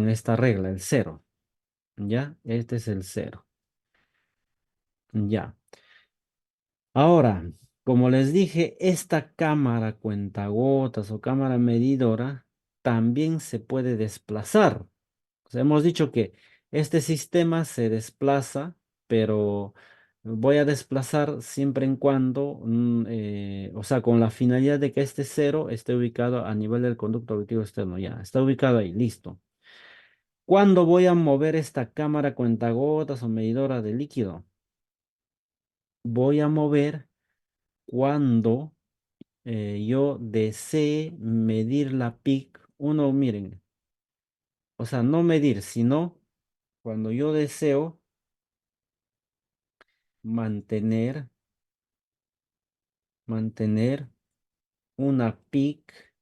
esta regla, el cero. ¿Ya? Este es el cero. Ya. Ahora, como les dije, esta cámara cuentagotas o cámara medidora también se puede desplazar. O sea, hemos dicho que este sistema se desplaza, pero voy a desplazar siempre en cuando, o sea, con la finalidad de que este cero esté ubicado a nivel del conducto auditivo externo. Ya, está ubicado ahí, listo. ¿Cuándo voy a mover esta cámara cuentagotas o medidora de líquido? Voy a mover cuando yo desee medir la peak. Uno, miren, o sea, no medir, sino cuando yo deseo mantener, mantener una peak,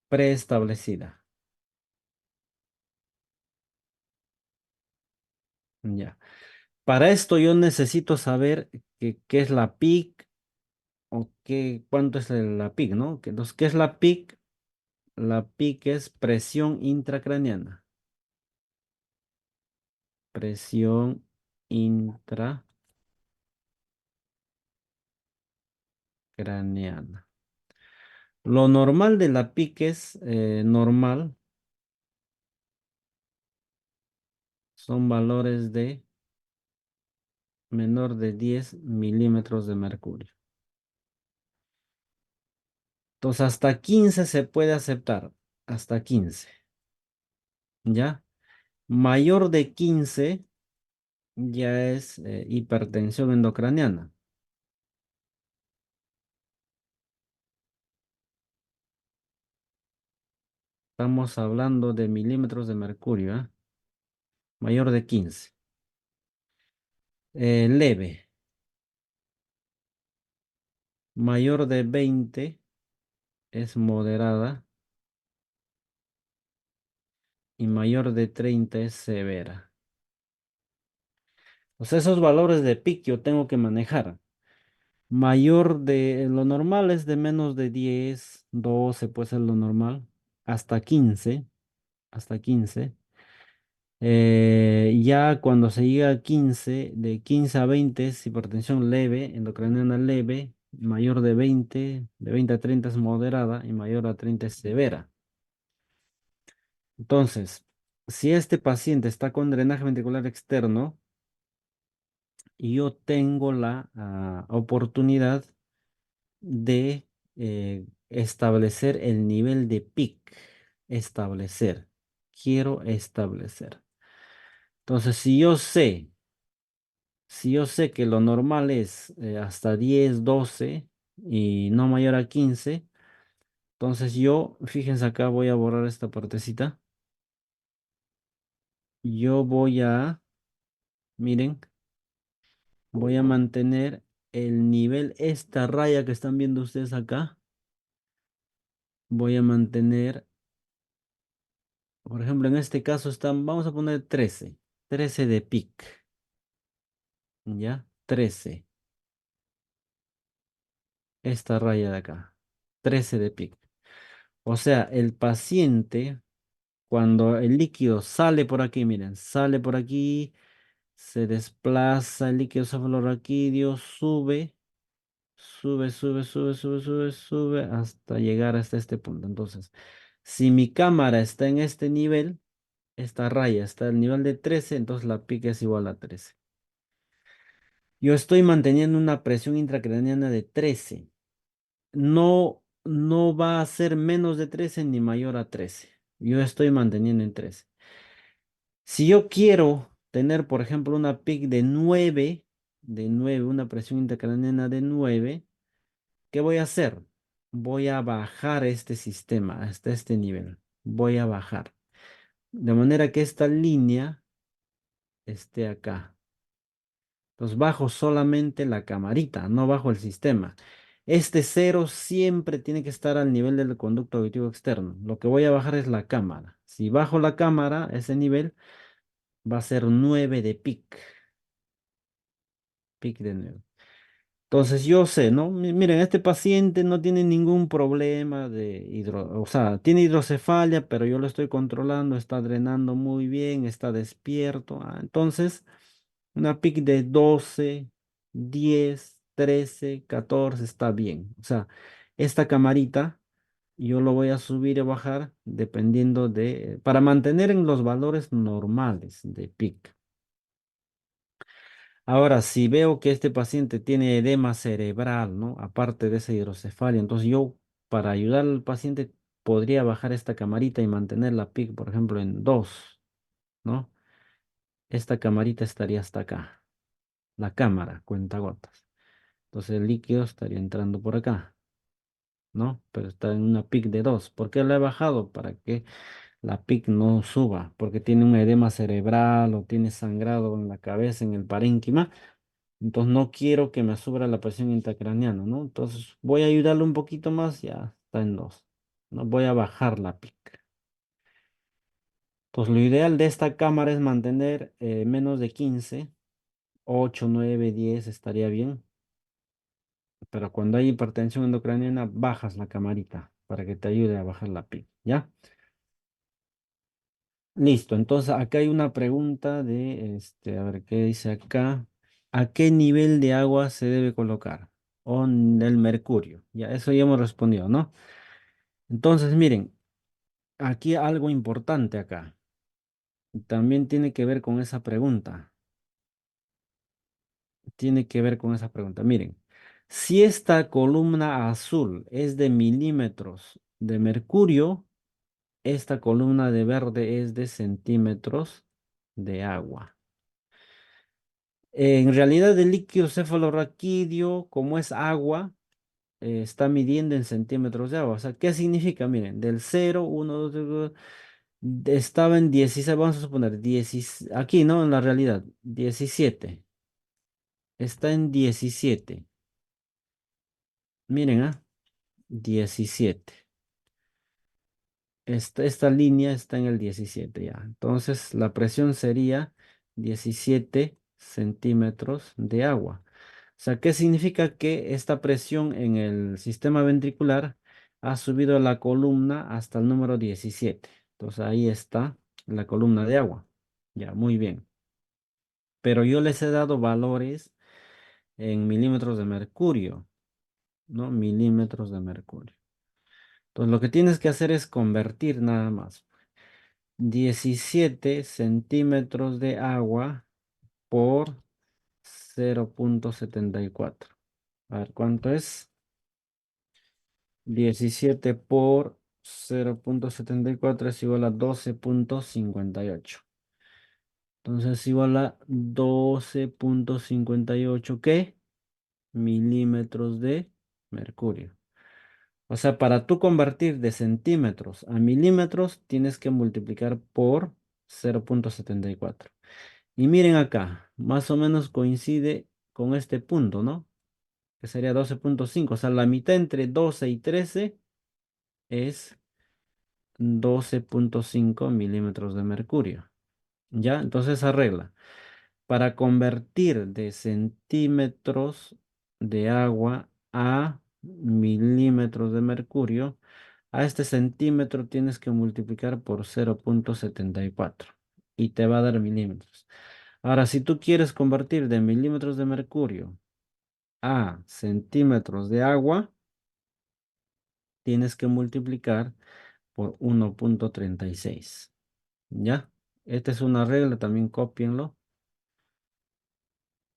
preestablecida. Ya. Para esto yo necesito saber qué es la peak o cuánto es la peak, ¿no? Entonces, ¿qué es la peak? La peak es presión intracraneana. Presión intracraneana. Lo normal de la peak es normal, son valores de menor de 10 milímetros de mercurio. Entonces, hasta 15 se puede aceptar. Hasta 15. ¿Ya? Mayor de 15 ya es hipertensión endocraniana. Estamos hablando de milímetros de mercurio, ¿ah? Mayor de 15. Leve. Mayor de 20 es moderada. Y mayor de 30 es severa. O sea, esos valores de peak yo tengo que manejar. Mayor de lo normal es de menos de 10, 12 puede ser lo normal, hasta 15, hasta 15. Ya cuando se llega a 15, de 15 a 20 es hipertensión leve, endocrinana leve, mayor de 20 a 30 es moderada y mayor a 30 es severa. Entonces, si este paciente está con drenaje ventricular externo, yo tengo la oportunidad de establecer el nivel de peak. Establecer. Quiero establecer. Entonces, si yo sé que lo normal es hasta 10, 12 y no mayor a 15, entonces yo, fíjense acá, voy a borrar esta partecita. Yo miren, voy a mantener el nivel, esta raya que están viendo ustedes acá, voy a mantener. Por ejemplo, en este caso vamos a poner 13, 13 de peak, ¿ya? 13, esta raya de acá, 13 de peak. O sea, el paciente, cuando el líquido sale por aquí, miren, sale por aquí, se desplaza el líquido cefalorraquídeo, sube, sube, sube, sube, sube, sube, sube, hasta llegar hasta este punto. Entonces, si mi cámara está en este nivel, esta raya está al nivel de 13, entonces la peak es igual a 13. Yo estoy manteniendo una presión intracraneana de 13. No, no va a ser menos de 13 ni mayor a 13. Yo estoy manteniendo en 13. Si yo quiero tener, por ejemplo, una peak de nueve, una presión intracraneana de 9, ¿qué voy a hacer? Voy a bajar este sistema hasta este nivel. Voy a bajar. De manera que esta línea esté acá. Entonces bajo solamente la camarita, no bajo el sistema. Este cero siempre tiene que estar al nivel del conducto auditivo externo. Lo que voy a bajar es la cámara. Si bajo la cámara, ese nivel va a ser 9 de pic. Pic de 9. Entonces yo sé, ¿no? Miren, este paciente no tiene ningún problema de o sea, tiene hidrocefalia, pero yo lo estoy controlando, está drenando muy bien, está despierto. Entonces, una PIC de 12, 10, 13, 14 está bien. O sea, esta camarita yo lo voy a subir y bajar dependiendo para mantener en los valores normales de PIC. Ahora, si veo que este paciente tiene edema cerebral, ¿no? Aparte de esa hidrocefalia, entonces yo, para ayudar al paciente, podría bajar esta camarita y mantener la PIC, por ejemplo, en 2, ¿no? Esta camarita estaría hasta acá, la cámara, cuentagotas. Entonces el líquido estaría entrando por acá, ¿no? Pero está en una PIC de 2. ¿Por qué la he bajado? Para que la PIC no suba, porque tiene un edema cerebral o tiene sangrado en la cabeza, en el parénquima. Entonces no quiero que me suba la presión intracraneana, ¿no? Entonces voy a ayudarle un poquito más, ya está en 2. No voy a bajar la PIC. Entonces lo ideal de esta cámara es mantener menos de 15, 8, 9, 10 estaría bien. Pero cuando hay hipertensión endocraniana, bajas la camarita para que te ayude a bajar la PIC, ¿ya? Listo, entonces acá hay una pregunta a ver qué dice acá. ¿A qué nivel de agua se debe colocar? O el mercurio. Ya, eso ya hemos respondido, ¿no? Entonces, miren, aquí algo importante acá. También tiene que ver con esa pregunta. Tiene que ver con esa pregunta. Miren, si esta columna azul es de milímetros de mercurio, esta columna de verde es de centímetros de agua. En realidad el líquido cefalorraquídeo, como es agua, está midiendo en centímetros de agua. O sea, ¿qué significa? Miren, del 0, 1, 2, 3, estaba en 16, vamos a suponer, 16, aquí, ¿no? En la realidad, 17. Está en 17. Miren, 17. Esta línea está en el 17 ya. Entonces, la presión sería 17 centímetros de agua. O sea, ¿qué significa? Que esta presión en el sistema ventricular ha subido la columna hasta el número 17. Entonces, ahí está la columna de agua. Ya, muy bien. Pero yo les he dado valores en milímetros de mercurio, ¿no? Milímetros de mercurio. Entonces, lo que tienes que hacer es convertir nada más. 17 centímetros de agua por 0,74. A ver, ¿cuánto es? 17 por 0,74 es igual a 12,58. Entonces es igual a 12,58, ¿qué? Milímetros de mercurio. O sea, para tú convertir de centímetros a milímetros, tienes que multiplicar por 0,74. Y miren acá, más o menos coincide con este punto, ¿no? Que sería 12,5. O sea, la mitad entre 12 y 13 es 12,5 milímetros de mercurio. ¿Ya? Entonces arregla. Para convertir de centímetros de agua a milímetros de mercurio, a este centímetro tienes que multiplicar por 0,74 y te va a dar milímetros. Ahora, si tú quieres convertir de milímetros de mercurio a centímetros de agua, tienes que multiplicar por 1,36. ¿Ya? Esta es una regla, también cópienlo.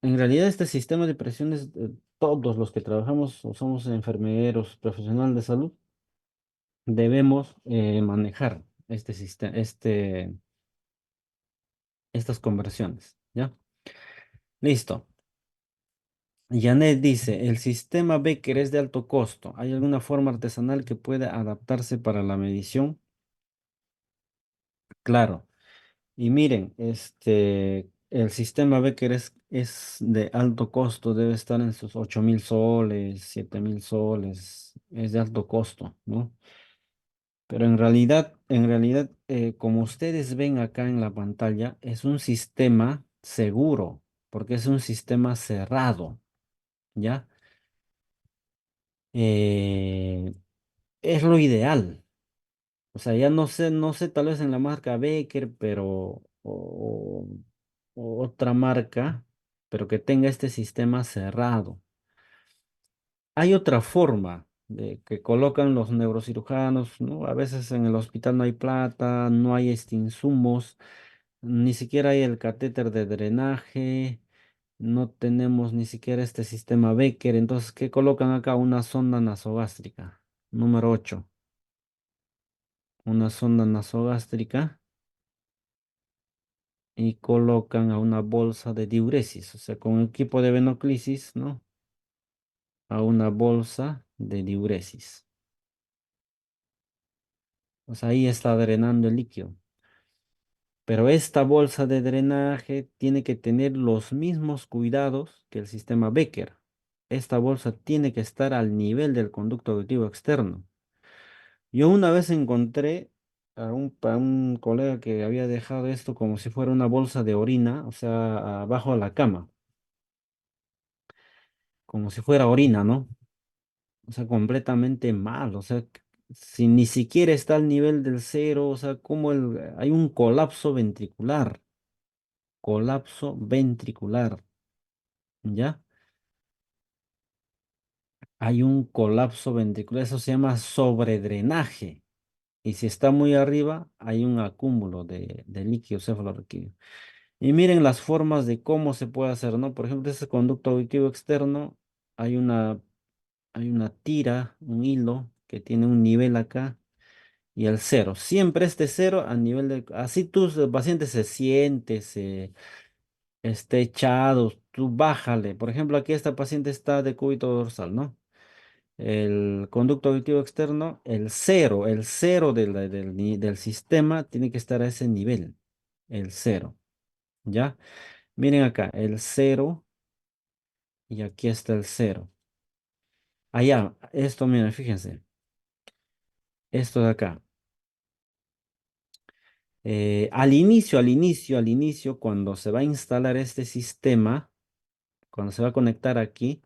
En realidad, este sistema de presiones, todos los que trabajamos o somos enfermeros, profesionales de salud, debemos manejar este sistema, estas conversiones. ¿Ya? Listo. Janet dice, el sistema Becker es de alto costo. ¿Hay alguna forma artesanal que pueda adaptarse para la medición? Claro. Y miren, el sistema Becker es de alto costo, debe estar en sus 8.000 soles, 7.000 soles, es de alto costo, ¿no? Pero en realidad, como ustedes ven acá en la pantalla, es un sistema seguro, porque es un sistema cerrado, ¿ya? Eh, es lo ideal. O sea, ya no sé, tal vez en la marca Becker, pero o otra marca, pero que tenga este sistema cerrado. Hay otra forma de que colocan los neurocirujanos, ¿no? A veces en el hospital no hay plata, no hay insumos, ni siquiera hay el catéter de drenaje, no tenemos ni siquiera este sistema Becker. Entonces, ¿qué colocan acá? Una sonda nasogástrica, número 8, una sonda nasogástrica y colocan a una bolsa de diuresis, o sea, con equipo de venoclisis, ¿no? A una bolsa de diuresis. O sea, ahí está drenando el líquido. Pero esta bolsa de drenaje tiene que tener los mismos cuidados que el sistema Becker. Esta bolsa tiene que estar al nivel del conducto auditivo externo. Yo una vez encontré a un colega que había dejado esto como si fuera una bolsa de orina, o sea, abajo de la cama, como si fuera orina, ¿no? O sea, completamente mal, o sea, si ni siquiera está al nivel del cero, o sea, hay un colapso ventricular, ¿ya? Hay un colapso ventricular, eso se llama sobredrenaje. Y si está muy arriba, hay un acúmulo de líquido cefalorraquídeo. Y miren las formas de cómo se puede hacer, ¿no? Por ejemplo, ese conducto auditivo externo, hay una, hay una tira, un hilo que tiene un nivel acá y el cero. Siempre este cero a nivel de... Así tus pacientes se siente, esté echado, tú bájale. Por ejemplo, aquí esta paciente está de cúbito dorsal, ¿no? El conducto auditivo externo, el cero del sistema tiene que estar a ese nivel, el cero, ¿ya? Miren acá, el cero y aquí está el cero. Allá, esto, miren, fíjense, esto de acá. Al inicio, cuando se va a instalar este sistema, cuando se va a conectar aquí,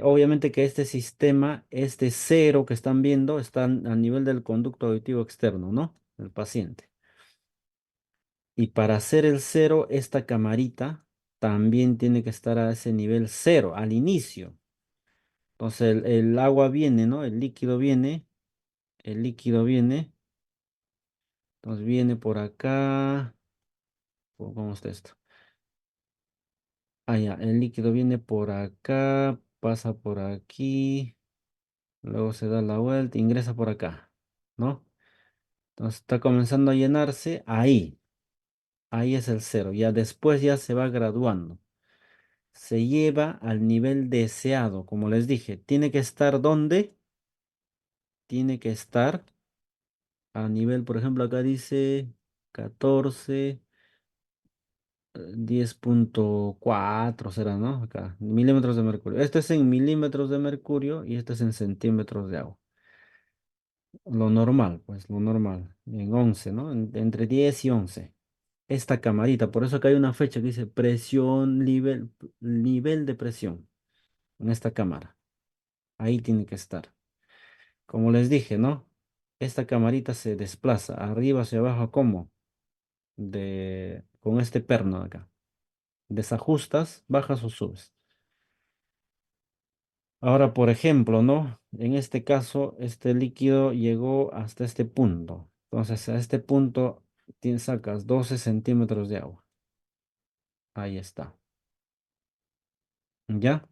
obviamente que este sistema, este cero que están viendo, está a nivel del conducto auditivo externo, ¿no? El paciente. Y para hacer el cero, esta camarita también tiene que estar a ese nivel cero, al inicio. Entonces el agua viene, ¿no? El líquido viene, entonces viene por acá. ¿Cómo está esto? Ah, ya, el líquido viene por acá, pasa por aquí, luego se da la vuelta, ingresa por acá, ¿no? Entonces está comenzando a llenarse ahí es el cero. Ya después ya se va graduando. Se lleva al nivel deseado, como les dije. Tiene que estar ¿dónde? Tiene que estar a nivel, por ejemplo, acá dice 14, 10,4 será, ¿no? Acá, milímetros de mercurio. Este es en milímetros de mercurio y este es en centímetros de agua. Lo normal, pues, lo normal. En 11, ¿no? Entre 10 y 11. Esta camarita, por eso acá hay una fecha que dice presión, nivel de presión en esta cámara. Ahí tiene que estar. Como les dije, ¿no? Esta camarita se desplaza arriba hacia abajo, ¿cómo? Con este perno de acá. Desajustas, bajas o subes. Ahora, por ejemplo, ¿no? En este caso, este líquido llegó hasta este punto. Entonces, a este punto sacas 12 centímetros de agua. Ahí está. ¿Ya?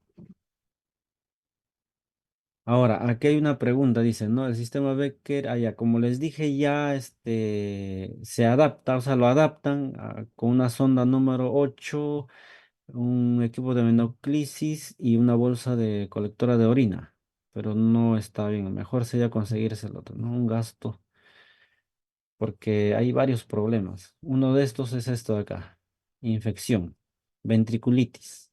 Ahora, aquí hay una pregunta, dice, ¿no? El sistema Becker, allá, como les dije, ya se adapta, o sea, lo adaptan con una sonda número 8, un equipo de monoclisis y una bolsa de colectora de orina, pero no está bien, mejor sería conseguirse el otro, ¿no? Un gasto, porque hay varios problemas. Uno de estos es esto de acá. infección, ventriculitis.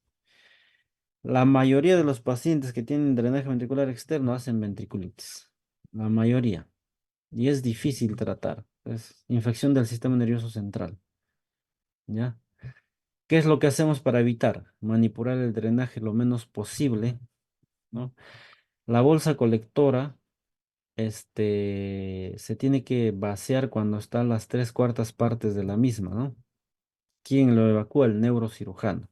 La mayoría de los pacientes que tienen drenaje ventricular externo hacen ventriculitis. La mayoría. Y es difícil tratar. Es infección del sistema nervioso central. ¿Ya? ¿Qué es lo que hacemos para evitar? Manipular el drenaje lo menos posible, ¿no? La bolsa colectora, se tiene que vaciar cuando están las tres cuartas partes de la misma, ¿no? ¿Quién lo evacúa? El neurocirujano.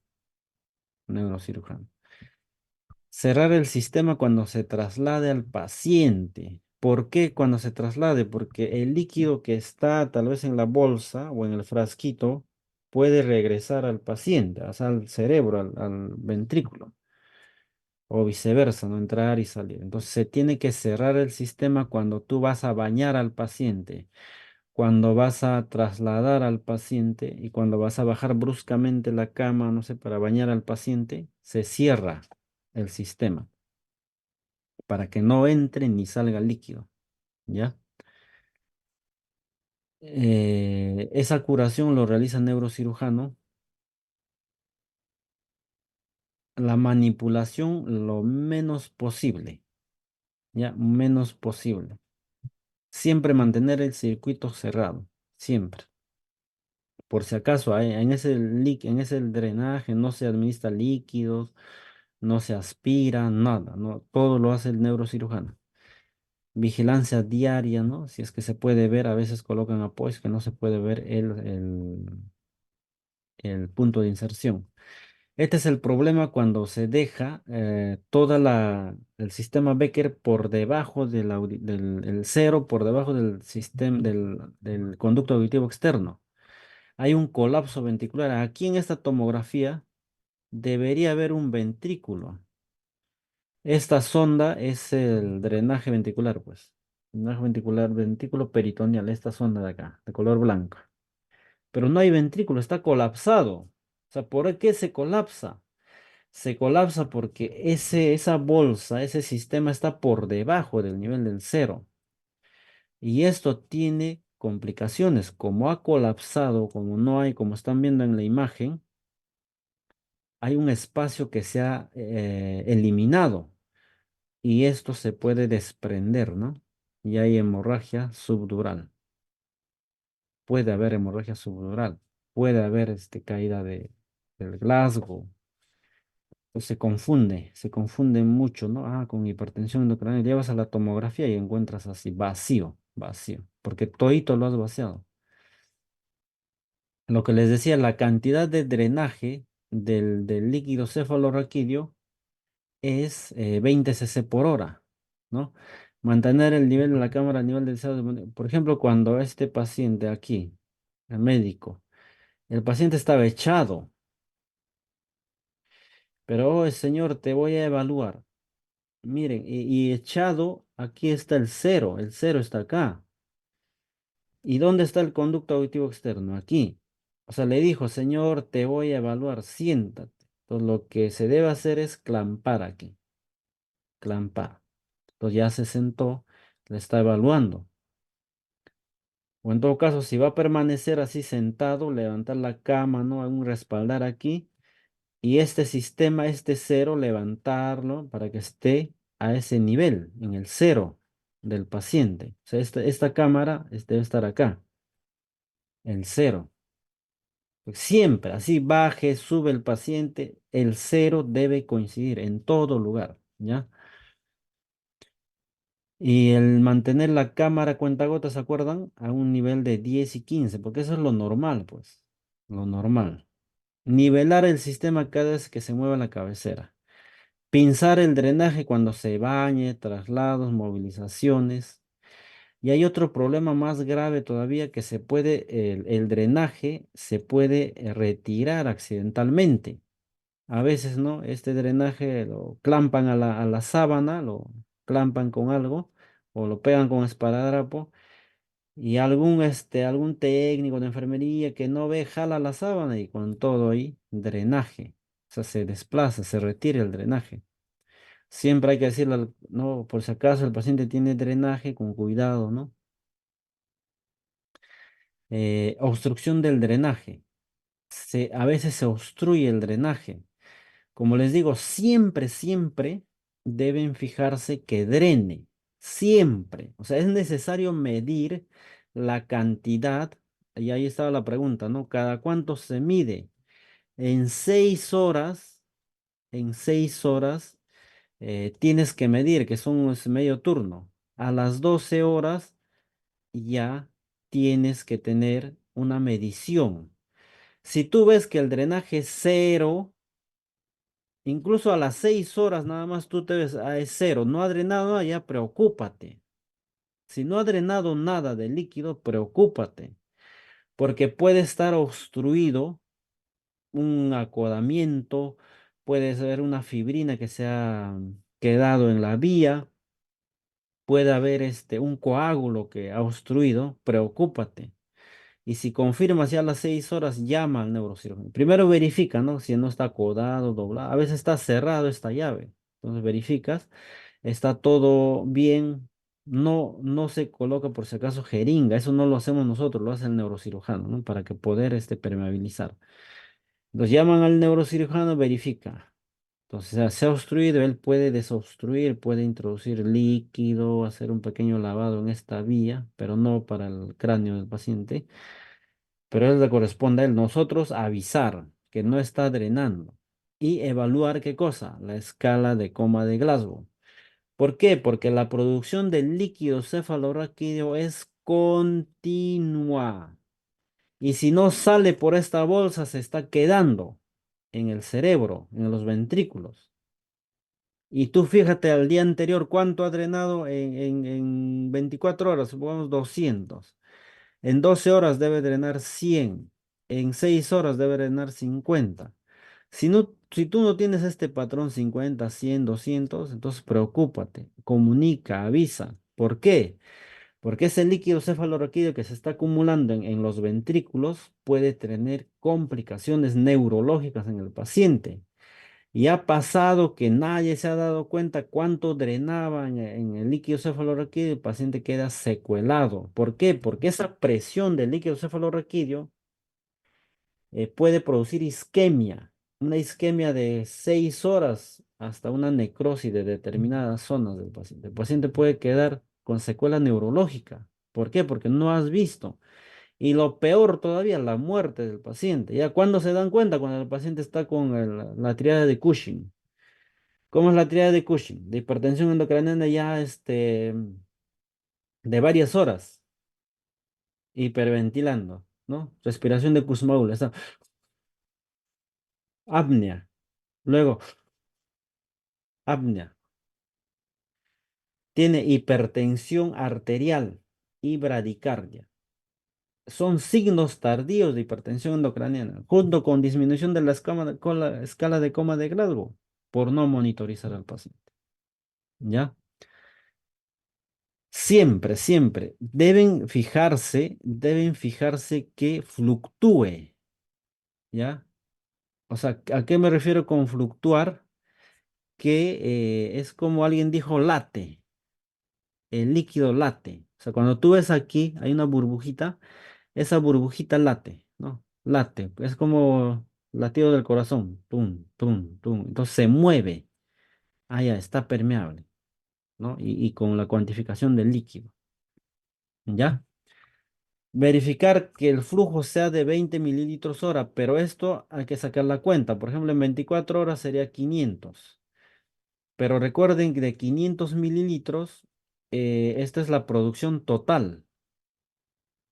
Neurocirujano. Cerrar el sistema cuando se traslade al paciente. ¿Por qué cuando se traslade? Porque el líquido que está tal vez en la bolsa o en el frasquito puede regresar al paciente, o sea, al cerebro, al ventrículo, o viceversa, no entrar y salir. Entonces se tiene que cerrar el sistema cuando tú vas a bañar al paciente, cuando vas a trasladar al paciente y cuando vas a bajar bruscamente la cama, no sé, para bañar al paciente, se cierra el sistema para que no entre ni salga líquido, ¿ya? Esa curación lo realiza el neurocirujano. La manipulación lo menos posible, ¿ya? Menos posible. Siempre mantener el circuito cerrado, siempre. Por si acaso, en ese drenaje no se administra líquidos, no se aspira, nada, no, todo lo hace el neurocirujano. Vigilancia diaria, ¿no? Si es que se puede ver, a veces colocan apoyos que no se puede ver el punto de inserción. Este es el problema cuando se deja el sistema Becker por debajo del cero, por debajo del sistema del conducto auditivo externo. Hay un colapso ventricular. Aquí en esta tomografía debería haber un ventrículo. Esta sonda es el drenaje ventricular, pues. Drenaje ventricular, ventrículo peritoneal, esta sonda de acá, de color blanco. Pero no hay ventrículo, está colapsado. O sea, ¿por qué se colapsa? Se colapsa porque esa bolsa, ese sistema está por debajo del nivel del cero. Y esto tiene complicaciones. Como ha colapsado, como no hay, como están viendo en la imagen, hay un espacio que se ha eliminado y esto se puede desprender, ¿no? Y hay hemorragia subdural. Puede haber hemorragia subdural. Puede haber caída del Glasgow. Pues se confunde mucho, ¿no? Ah, con hipertensión endocrinal. Llevas a la tomografía y encuentras así, vacío, vacío, porque todito lo has vaciado. Lo que les decía, la cantidad de drenaje del líquido cefalorraquídeo es 20 cc por hora, ¿no? Mantener el nivel de la cámara a nivel del deseo por ejemplo, cuando este paciente aquí, el médico, el paciente estaba echado, pero "Oh, señor, te voy a evaluar. Miren, y echado, aquí está el cero está acá. ¿Y dónde está el conducto auditivo externo? Aquí. O sea, le dijo, señor, te voy a evaluar, siéntate. Entonces, lo que se debe hacer es clampar aquí, clampar. Entonces, ya se sentó, le está evaluando. O en todo caso, si va a permanecer así sentado, levantar la cama, ¿no? A un respaldar aquí. Y este sistema, este cero, levantarlo para que esté a ese nivel, en el cero del paciente. O sea, esta cámara debe estar acá, el cero. Pues siempre, así baje, sube el paciente, el cero debe coincidir en todo lugar, ¿ya? Y el mantener la cámara cuentagotas, ¿se acuerdan? A un nivel de 10 y 15 porque eso es lo normal, pues, lo normal. Nivelar el sistema cada vez que se mueva la cabecera. Pinzar el drenaje cuando se bañe, traslados, movilizaciones. Y hay otro problema más grave todavía que el drenaje se puede retirar accidentalmente. A veces, ¿no? Este drenaje lo clampan a la sábana, lo clampan con algo o lo pegan con esparadrapo y algún técnico de enfermería que no ve jala la sábana y con todo ahí, drenaje. O sea, se desplaza, se retira el drenaje. Siempre hay que decirle, no, por si acaso el paciente tiene drenaje, con cuidado, ¿no? Obstrucción del drenaje. a veces se obstruye el drenaje. Como les digo, siempre, siempre deben fijarse que drene. Siempre. O sea, es necesario medir la cantidad. Y ahí estaba la pregunta, ¿no? ¿Cada cuánto se mide? En 6 horas, en 6 horas, tienes que medir, que son es medio turno. A las 12 horas ya tienes que tener una medición. Si tú ves que el drenaje es cero, incluso a las 6 horas nada más tú te ves, es cero, no ha drenado nada, ya preocúpate. Si no ha drenado nada de líquido, preocúpate, porque puede estar obstruido un acodamiento, puede ser una fibrina que se ha quedado en la vía, puede haber un coágulo que ha obstruido, preocúpate. Y si confirmas ya a las 6 horas, llama al neurocirujano. Primero verifica, ¿no? Si no está acodado, doblado. A veces está cerrado esta llave. Entonces verificas, está todo bien. No, no se coloca por si acaso jeringa. Eso no lo hacemos nosotros, lo hace el neurocirujano, ¿no? Para que poder permeabilizar. Entonces llaman al neurocirujano, verifica. Entonces, se ha obstruido, él puede desobstruir, puede introducir líquido, hacer un pequeño lavado en esta vía, pero no para el cráneo del paciente. Pero él le corresponde a él, nosotros avisar que no está drenando y evaluar qué cosa, la escala de coma de Glasgow. ¿Por qué? Porque la producción del líquido cefalorraquídeo es continua. Y si no sale por esta bolsa, se está quedando en el cerebro, en los ventrículos. Y tú fíjate al día anterior cuánto ha drenado en 24 horas, supongamos 200. En 12 horas debe drenar 100. En 6 horas debe drenar 50. Si no, si tú no tienes este patrón 50, 100, 200, entonces preocúpate, comunica, avisa. ¿Por qué? Porque ese líquido cefalorraquídeo que se está acumulando en los ventrículos puede tener complicaciones neurológicas en el paciente. Y ha pasado que nadie se ha dado cuenta cuánto drenaba en el líquido cefalorraquídeo y el paciente queda secuelado. ¿Por qué? Porque esa presión del líquido cefalorraquídeo puede producir isquemia, una isquemia de 6 horas hasta una necrosis de determinadas zonas del paciente. El paciente puede quedar con secuela neurológica. ¿Por qué? Porque no has visto. Y lo peor todavía, la muerte del paciente. ¿Ya cuándo se dan cuenta? Cuando el paciente está con la triada de Cushing. ¿Cómo es la triada de Cushing? De hipertensión endocrinal ya de varias horas, hiperventilando, ¿no? Respiración de Kussmaul, esa apnea, luego apnea, tiene hipertensión arterial y bradicardia. Son signos tardíos de hipertensión endocraniana, junto con disminución de con la escala de coma de Glasgow, por no monitorizar al paciente. ¿Ya? Siempre, siempre deben fijarse que fluctúe. ¿Ya? O sea, ¿a qué me refiero con fluctuar? Que es como alguien dijo late, el líquido late. O sea, cuando tú ves aquí, hay una burbujita, esa burbujita late, ¿no? Late, es como latido del corazón, tum, tum, tum. Entonces se mueve, ah, ya, está permeable, ¿no? Y con la cuantificación del líquido, ¿ya? Verificar que el flujo sea de 20 mililitros hora, pero esto hay que sacar la cuenta. Por ejemplo, en 24 horas sería 500. Pero recuerden que de 500 mililitros, esta es la producción total.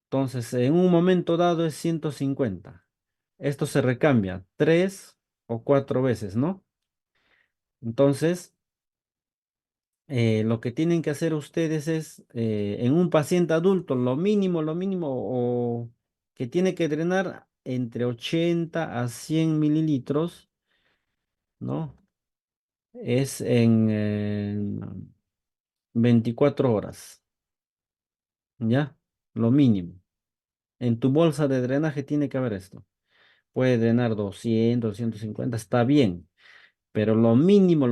Entonces, en un momento dado es 150. Esto se recambia 3 o 4 veces, ¿no? Entonces, lo que tienen que hacer ustedes es, en un paciente adulto, lo mínimo, o que tiene que drenar entre 80 a 100 mililitros, ¿no? Es en 24 horas, ¿ya? Lo mínimo. En tu bolsa de drenaje tiene que haber esto. Puede drenar 200, 250, está bien, pero lo mínimo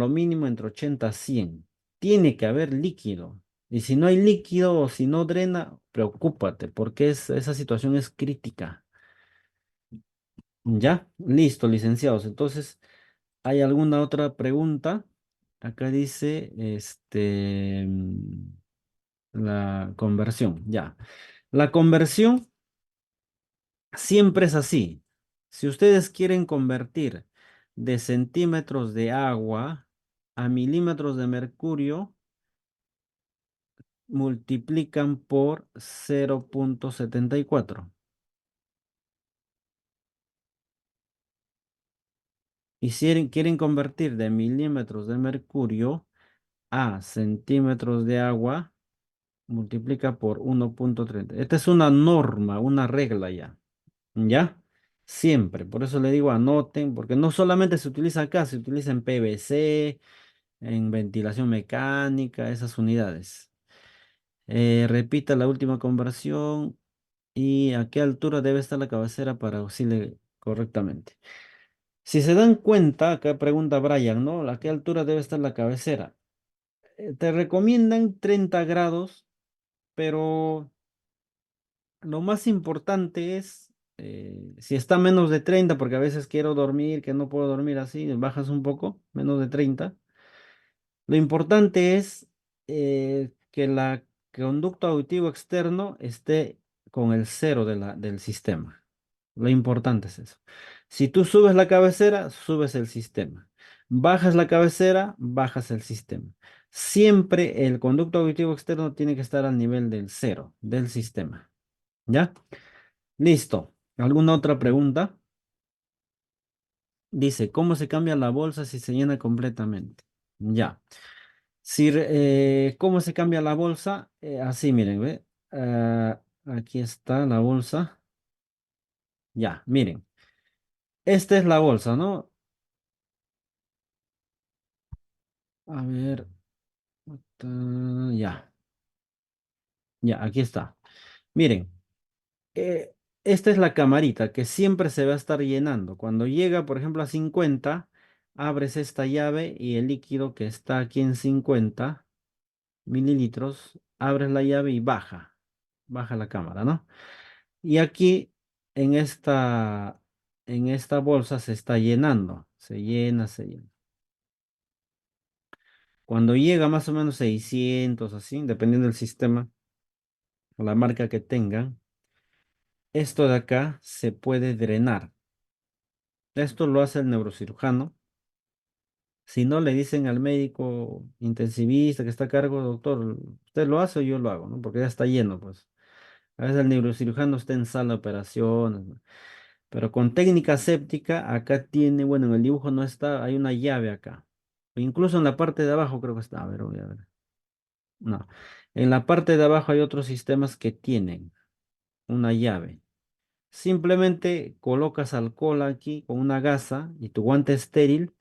entre 80 a 100. Tiene que haber líquido. Y si no hay líquido o si no drena, preocúpate, porque esa situación es crítica. Ya, listo, licenciados. Entonces, ¿hay alguna otra pregunta? Acá dice, la conversión, ya. La conversión siempre es así. Si ustedes quieren convertir de centímetros de agua a milímetros de mercurio, multiplican por 0,74. Y si quieren convertir de milímetros de mercurio a centímetros de agua, multiplica por 1,30. Esta es una norma, una regla ya. ¿Ya? Siempre. Por eso le digo anoten, porque no solamente se utiliza acá, se utiliza en PVC, en ventilación mecánica, esas unidades. Repita la última conversión y a qué altura debe estar la cabecera para auxiliar correctamente. Si se dan cuenta, acá pregunta Brian, ¿no? ¿A qué altura debe estar la cabecera? Te recomiendan 30 grados, pero lo más importante es, si está menos de 30, porque a veces quiero dormir, que no puedo dormir así, bajas un poco, menos de 30. Lo importante es que la conducto auditivo externo esté con el cero del sistema. Lo importante es eso. Si tú subes la cabecera, subes el sistema. Bajas la cabecera, bajas el sistema. Siempre el conducto auditivo externo tiene que estar al nivel del cero del sistema. ¿Ya? Listo. ¿Alguna otra pregunta? Dice, ¿cómo se cambia la bolsa si se llena completamente? Ya. Si, ¿cómo se cambia la bolsa? Así, miren, ¿ve? Aquí está la bolsa. Ya, miren. Esta es la bolsa, ¿no? A ver. Ya, ya, aquí está. Miren, eh, esta es la camarita que siempre se va a estar llenando. Cuando llega, por ejemplo, a 50, abres esta llave y el líquido que está aquí en 50 mililitros, abres la llave y baja la cámara, ¿no? Y aquí en esta bolsa se está llenando, se llena, se llena. Cuando llega más o menos 600, así, dependiendo del sistema o la marca que tengan, esto de acá se puede drenar. Esto lo hace el neurocirujano. Si no, le dicen al médico intensivista que está a cargo, doctor, ¿usted lo hace o yo lo hago? ¿No? Porque ya está lleno, pues. A veces el neurocirujano está en sala de operaciones, ¿no? Pero con técnica séptica, acá tiene, bueno, en el dibujo no está, hay una llave acá. Incluso en la parte de abajo creo que está. A ver, voy a ver. No. En la parte de abajo hay otros sistemas que tienen una llave. Simplemente colocas alcohol aquí con una gasa y tu guante estéril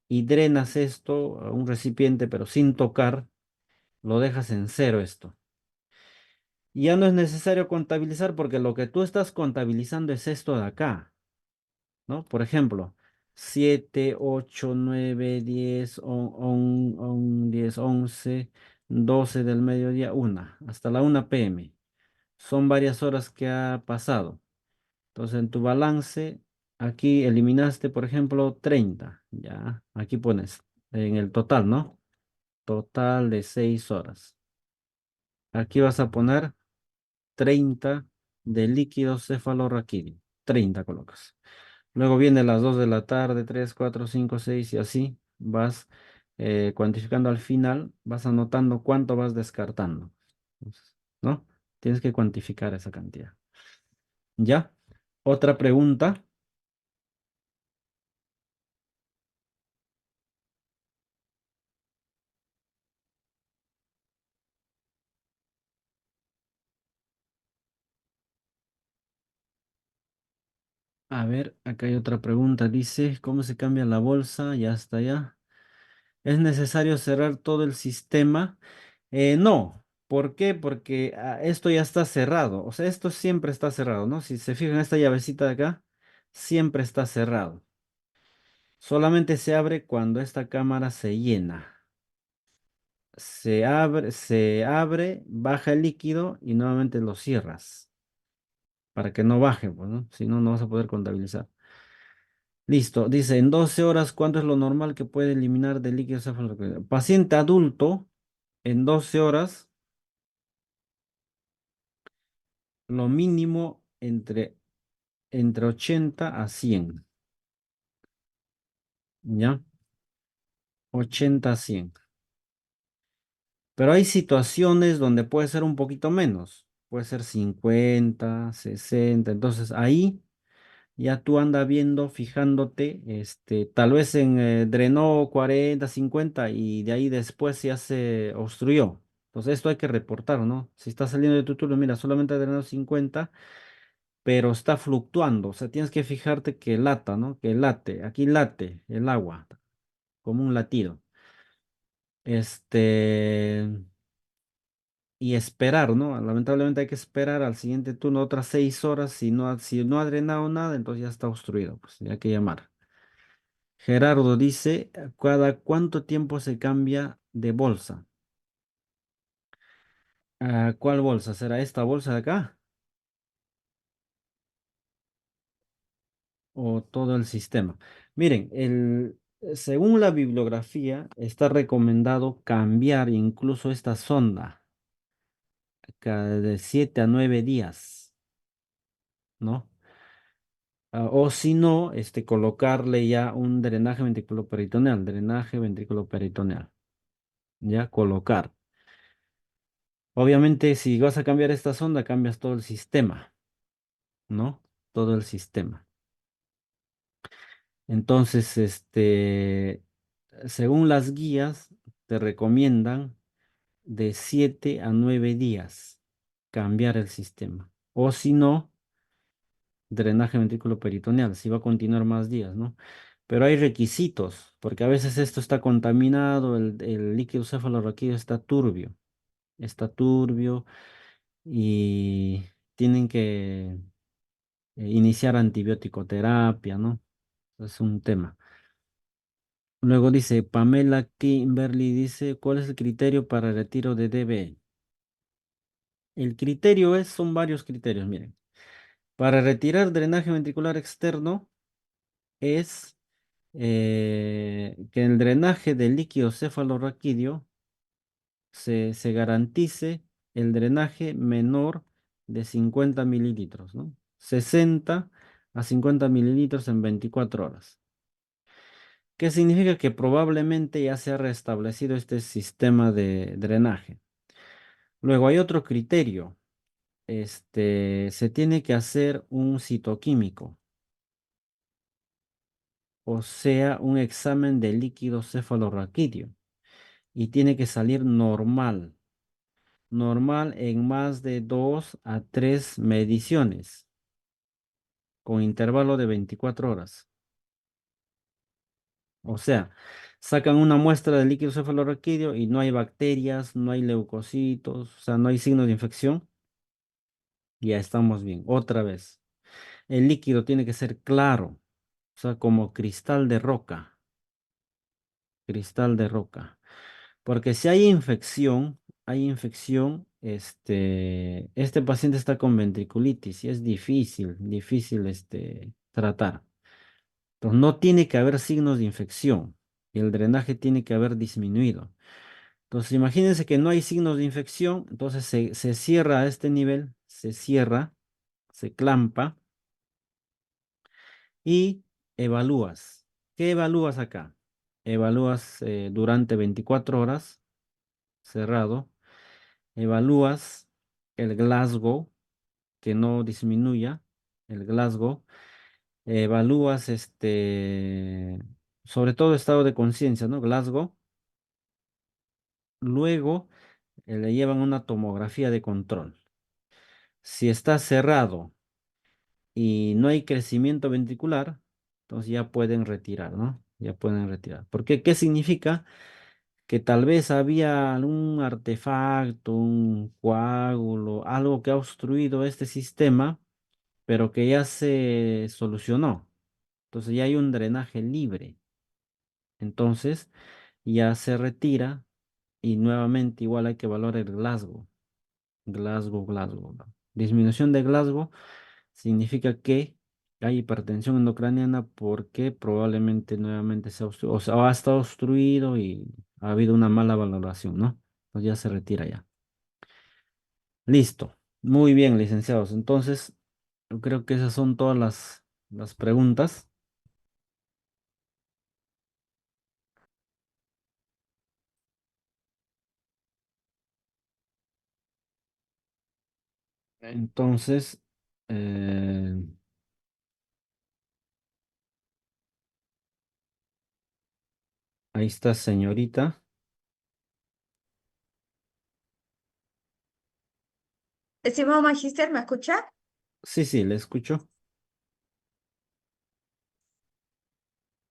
y drenas esto a un recipiente, pero sin tocar, lo dejas en cero esto. Y ya no es necesario contabilizar porque lo que tú estás contabilizando es esto de acá. ¿No? Por ejemplo, 7, 8, 9, 10, 10, 11, 12 del mediodía, una hasta la 1 p.m. Son varias horas que ha pasado. Entonces, en tu balance, aquí eliminaste, por ejemplo, 30. Ya, aquí pones en el total, ¿no? Total de 6 horas. Aquí vas a poner 30 de líquido cefalorraquídeo. 30 colocas. Luego vienen las 2 de la tarde, 3, 4, 5, 6 y así vas cuantificando al final, vas anotando cuánto vas descartando. Entonces, ¿no? Tienes que cuantificar esa cantidad. ¿Ya? Otra pregunta. A ver, acá hay otra pregunta. Dice, ¿cómo se cambia la bolsa? Ya está ya. ¿Es necesario cerrar todo el sistema? No. ¿Por qué? Porque esto ya está cerrado. O sea, esto siempre está cerrado, ¿no? Si se fijan, esta llavecita de acá, siempre está cerrado. Solamente se abre cuando esta cámara se llena. Baja el líquido y nuevamente lo cierras para que no baje, pues, ¿no? Si no, no vas a poder contabilizar. Listo. Dice, en 12 horas, ¿cuánto es lo normal que puede eliminar de líquido cefalorraquídeo? Paciente adulto, en 12 horas, lo mínimo entre 80 a 100. ¿Ya? 80 a 100. Pero hay situaciones donde puede ser un poquito menos. Puede ser 50, 60. Entonces ahí ya tú anda viendo, fijándote, tal vez en drenó 40, 50 y de ahí después ya se obstruyó. Entonces esto hay que reportar, ¿no? Si está saliendo de tu turno, mira, solamente ha drenado 50, pero está fluctuando. O sea, tienes que fijarte que lata, ¿no? Que late, aquí late el agua, como un latido. Este, y esperar, ¿no? Lamentablemente hay que esperar al siguiente turno otras 6 horas. Si no ha drenado nada, entonces ya está obstruido, pues ya hay que llamar. Gerardo dice, ¿cada cuánto tiempo se cambia de bolsa? ¿Cuál bolsa? ¿Será esta bolsa de acá? ¿O todo el sistema? Miren, según la bibliografía, está recomendado cambiar incluso esta sonda cada de 7 a 9 días, ¿no? O si no, colocarle ya un drenaje ventriculoperitoneal, ya colocar. Obviamente, si vas a cambiar esta sonda, cambias todo el sistema, ¿no? Todo el sistema. Entonces, según las guías, te recomiendan de 7 a 9 días cambiar el sistema. O si no, drenaje ventriculoperitoneal, si va a continuar más días, ¿no? Pero hay requisitos, porque a veces esto está contaminado, el líquido cefalorraquídeo está turbio y tienen que iniciar antibiótico terapia, ¿no? Es un tema. Luego dice Pamela Kimberly, dice, ¿cuál es el criterio para el retiro de DB? El criterio son varios criterios, miren. Para retirar drenaje ventricular externo es que el drenaje del líquido cefalorraquídeo se garantice el drenaje menor de 50 mililitros, ¿no? 60 a 50 mililitros en 24 horas. ¿Qué significa? Que probablemente ya se ha restablecido este sistema de drenaje. Luego hay otro criterio. Se tiene que hacer un citoquímico, o sea, un examen de líquido cefalorraquídeo, y tiene que salir normal, normal en más de 2 a 3 mediciones, con intervalo de 24 horas. O sea, sacan una muestra de líquido cefalorraquídeo y no hay bacterias, no hay leucocitos, o sea, no hay signos de infección. Ya estamos bien. Otra vez, el líquido tiene que ser claro, o sea, como cristal de roca, cristal de roca. Porque si hay infección, este paciente está con ventriculitis y es difícil, difícil, tratar. Entonces, no tiene que haber signos de infección y el drenaje tiene que haber disminuido. Entonces, imagínense que no hay signos de infección, entonces se cierra a este nivel, se cierra, se clampa y evalúas. ¿Qué evalúas acá? Evalúas durante 24 horas, cerrado. Evalúas el Glasgow, que no disminuya el Glasgow. Evalúas sobre todo estado de conciencia, ¿no? Glasgow. Luego le llevan una tomografía de control. Si está cerrado y no hay crecimiento ventricular, entonces ya pueden retirar, ¿no? Ya pueden retirar. ¿Por qué? ¿Qué significa? Que tal vez había algún artefacto, un coágulo, algo que ha obstruido este sistema, pero que ya se solucionó. Entonces ya hay un drenaje libre. Entonces ya se retira y nuevamente igual hay que evaluar el Glasgow. Glasgow, Glasgow, ¿no? Disminución de Glasgow significa que hay hipertensión endocraniana porque probablemente nuevamente o sea, ha estado obstruido y ha habido una mala valoración, ¿no? Pues ya se retira ya. Listo. Muy bien, licenciados. Entonces, yo creo que esas son todas las preguntas. Entonces, eh, ahí está, señorita. Estimado Magister, ¿me escucha? Sí, sí, le escucho.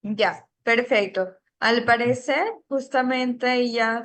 Ya, perfecto. Al parecer, justamente ya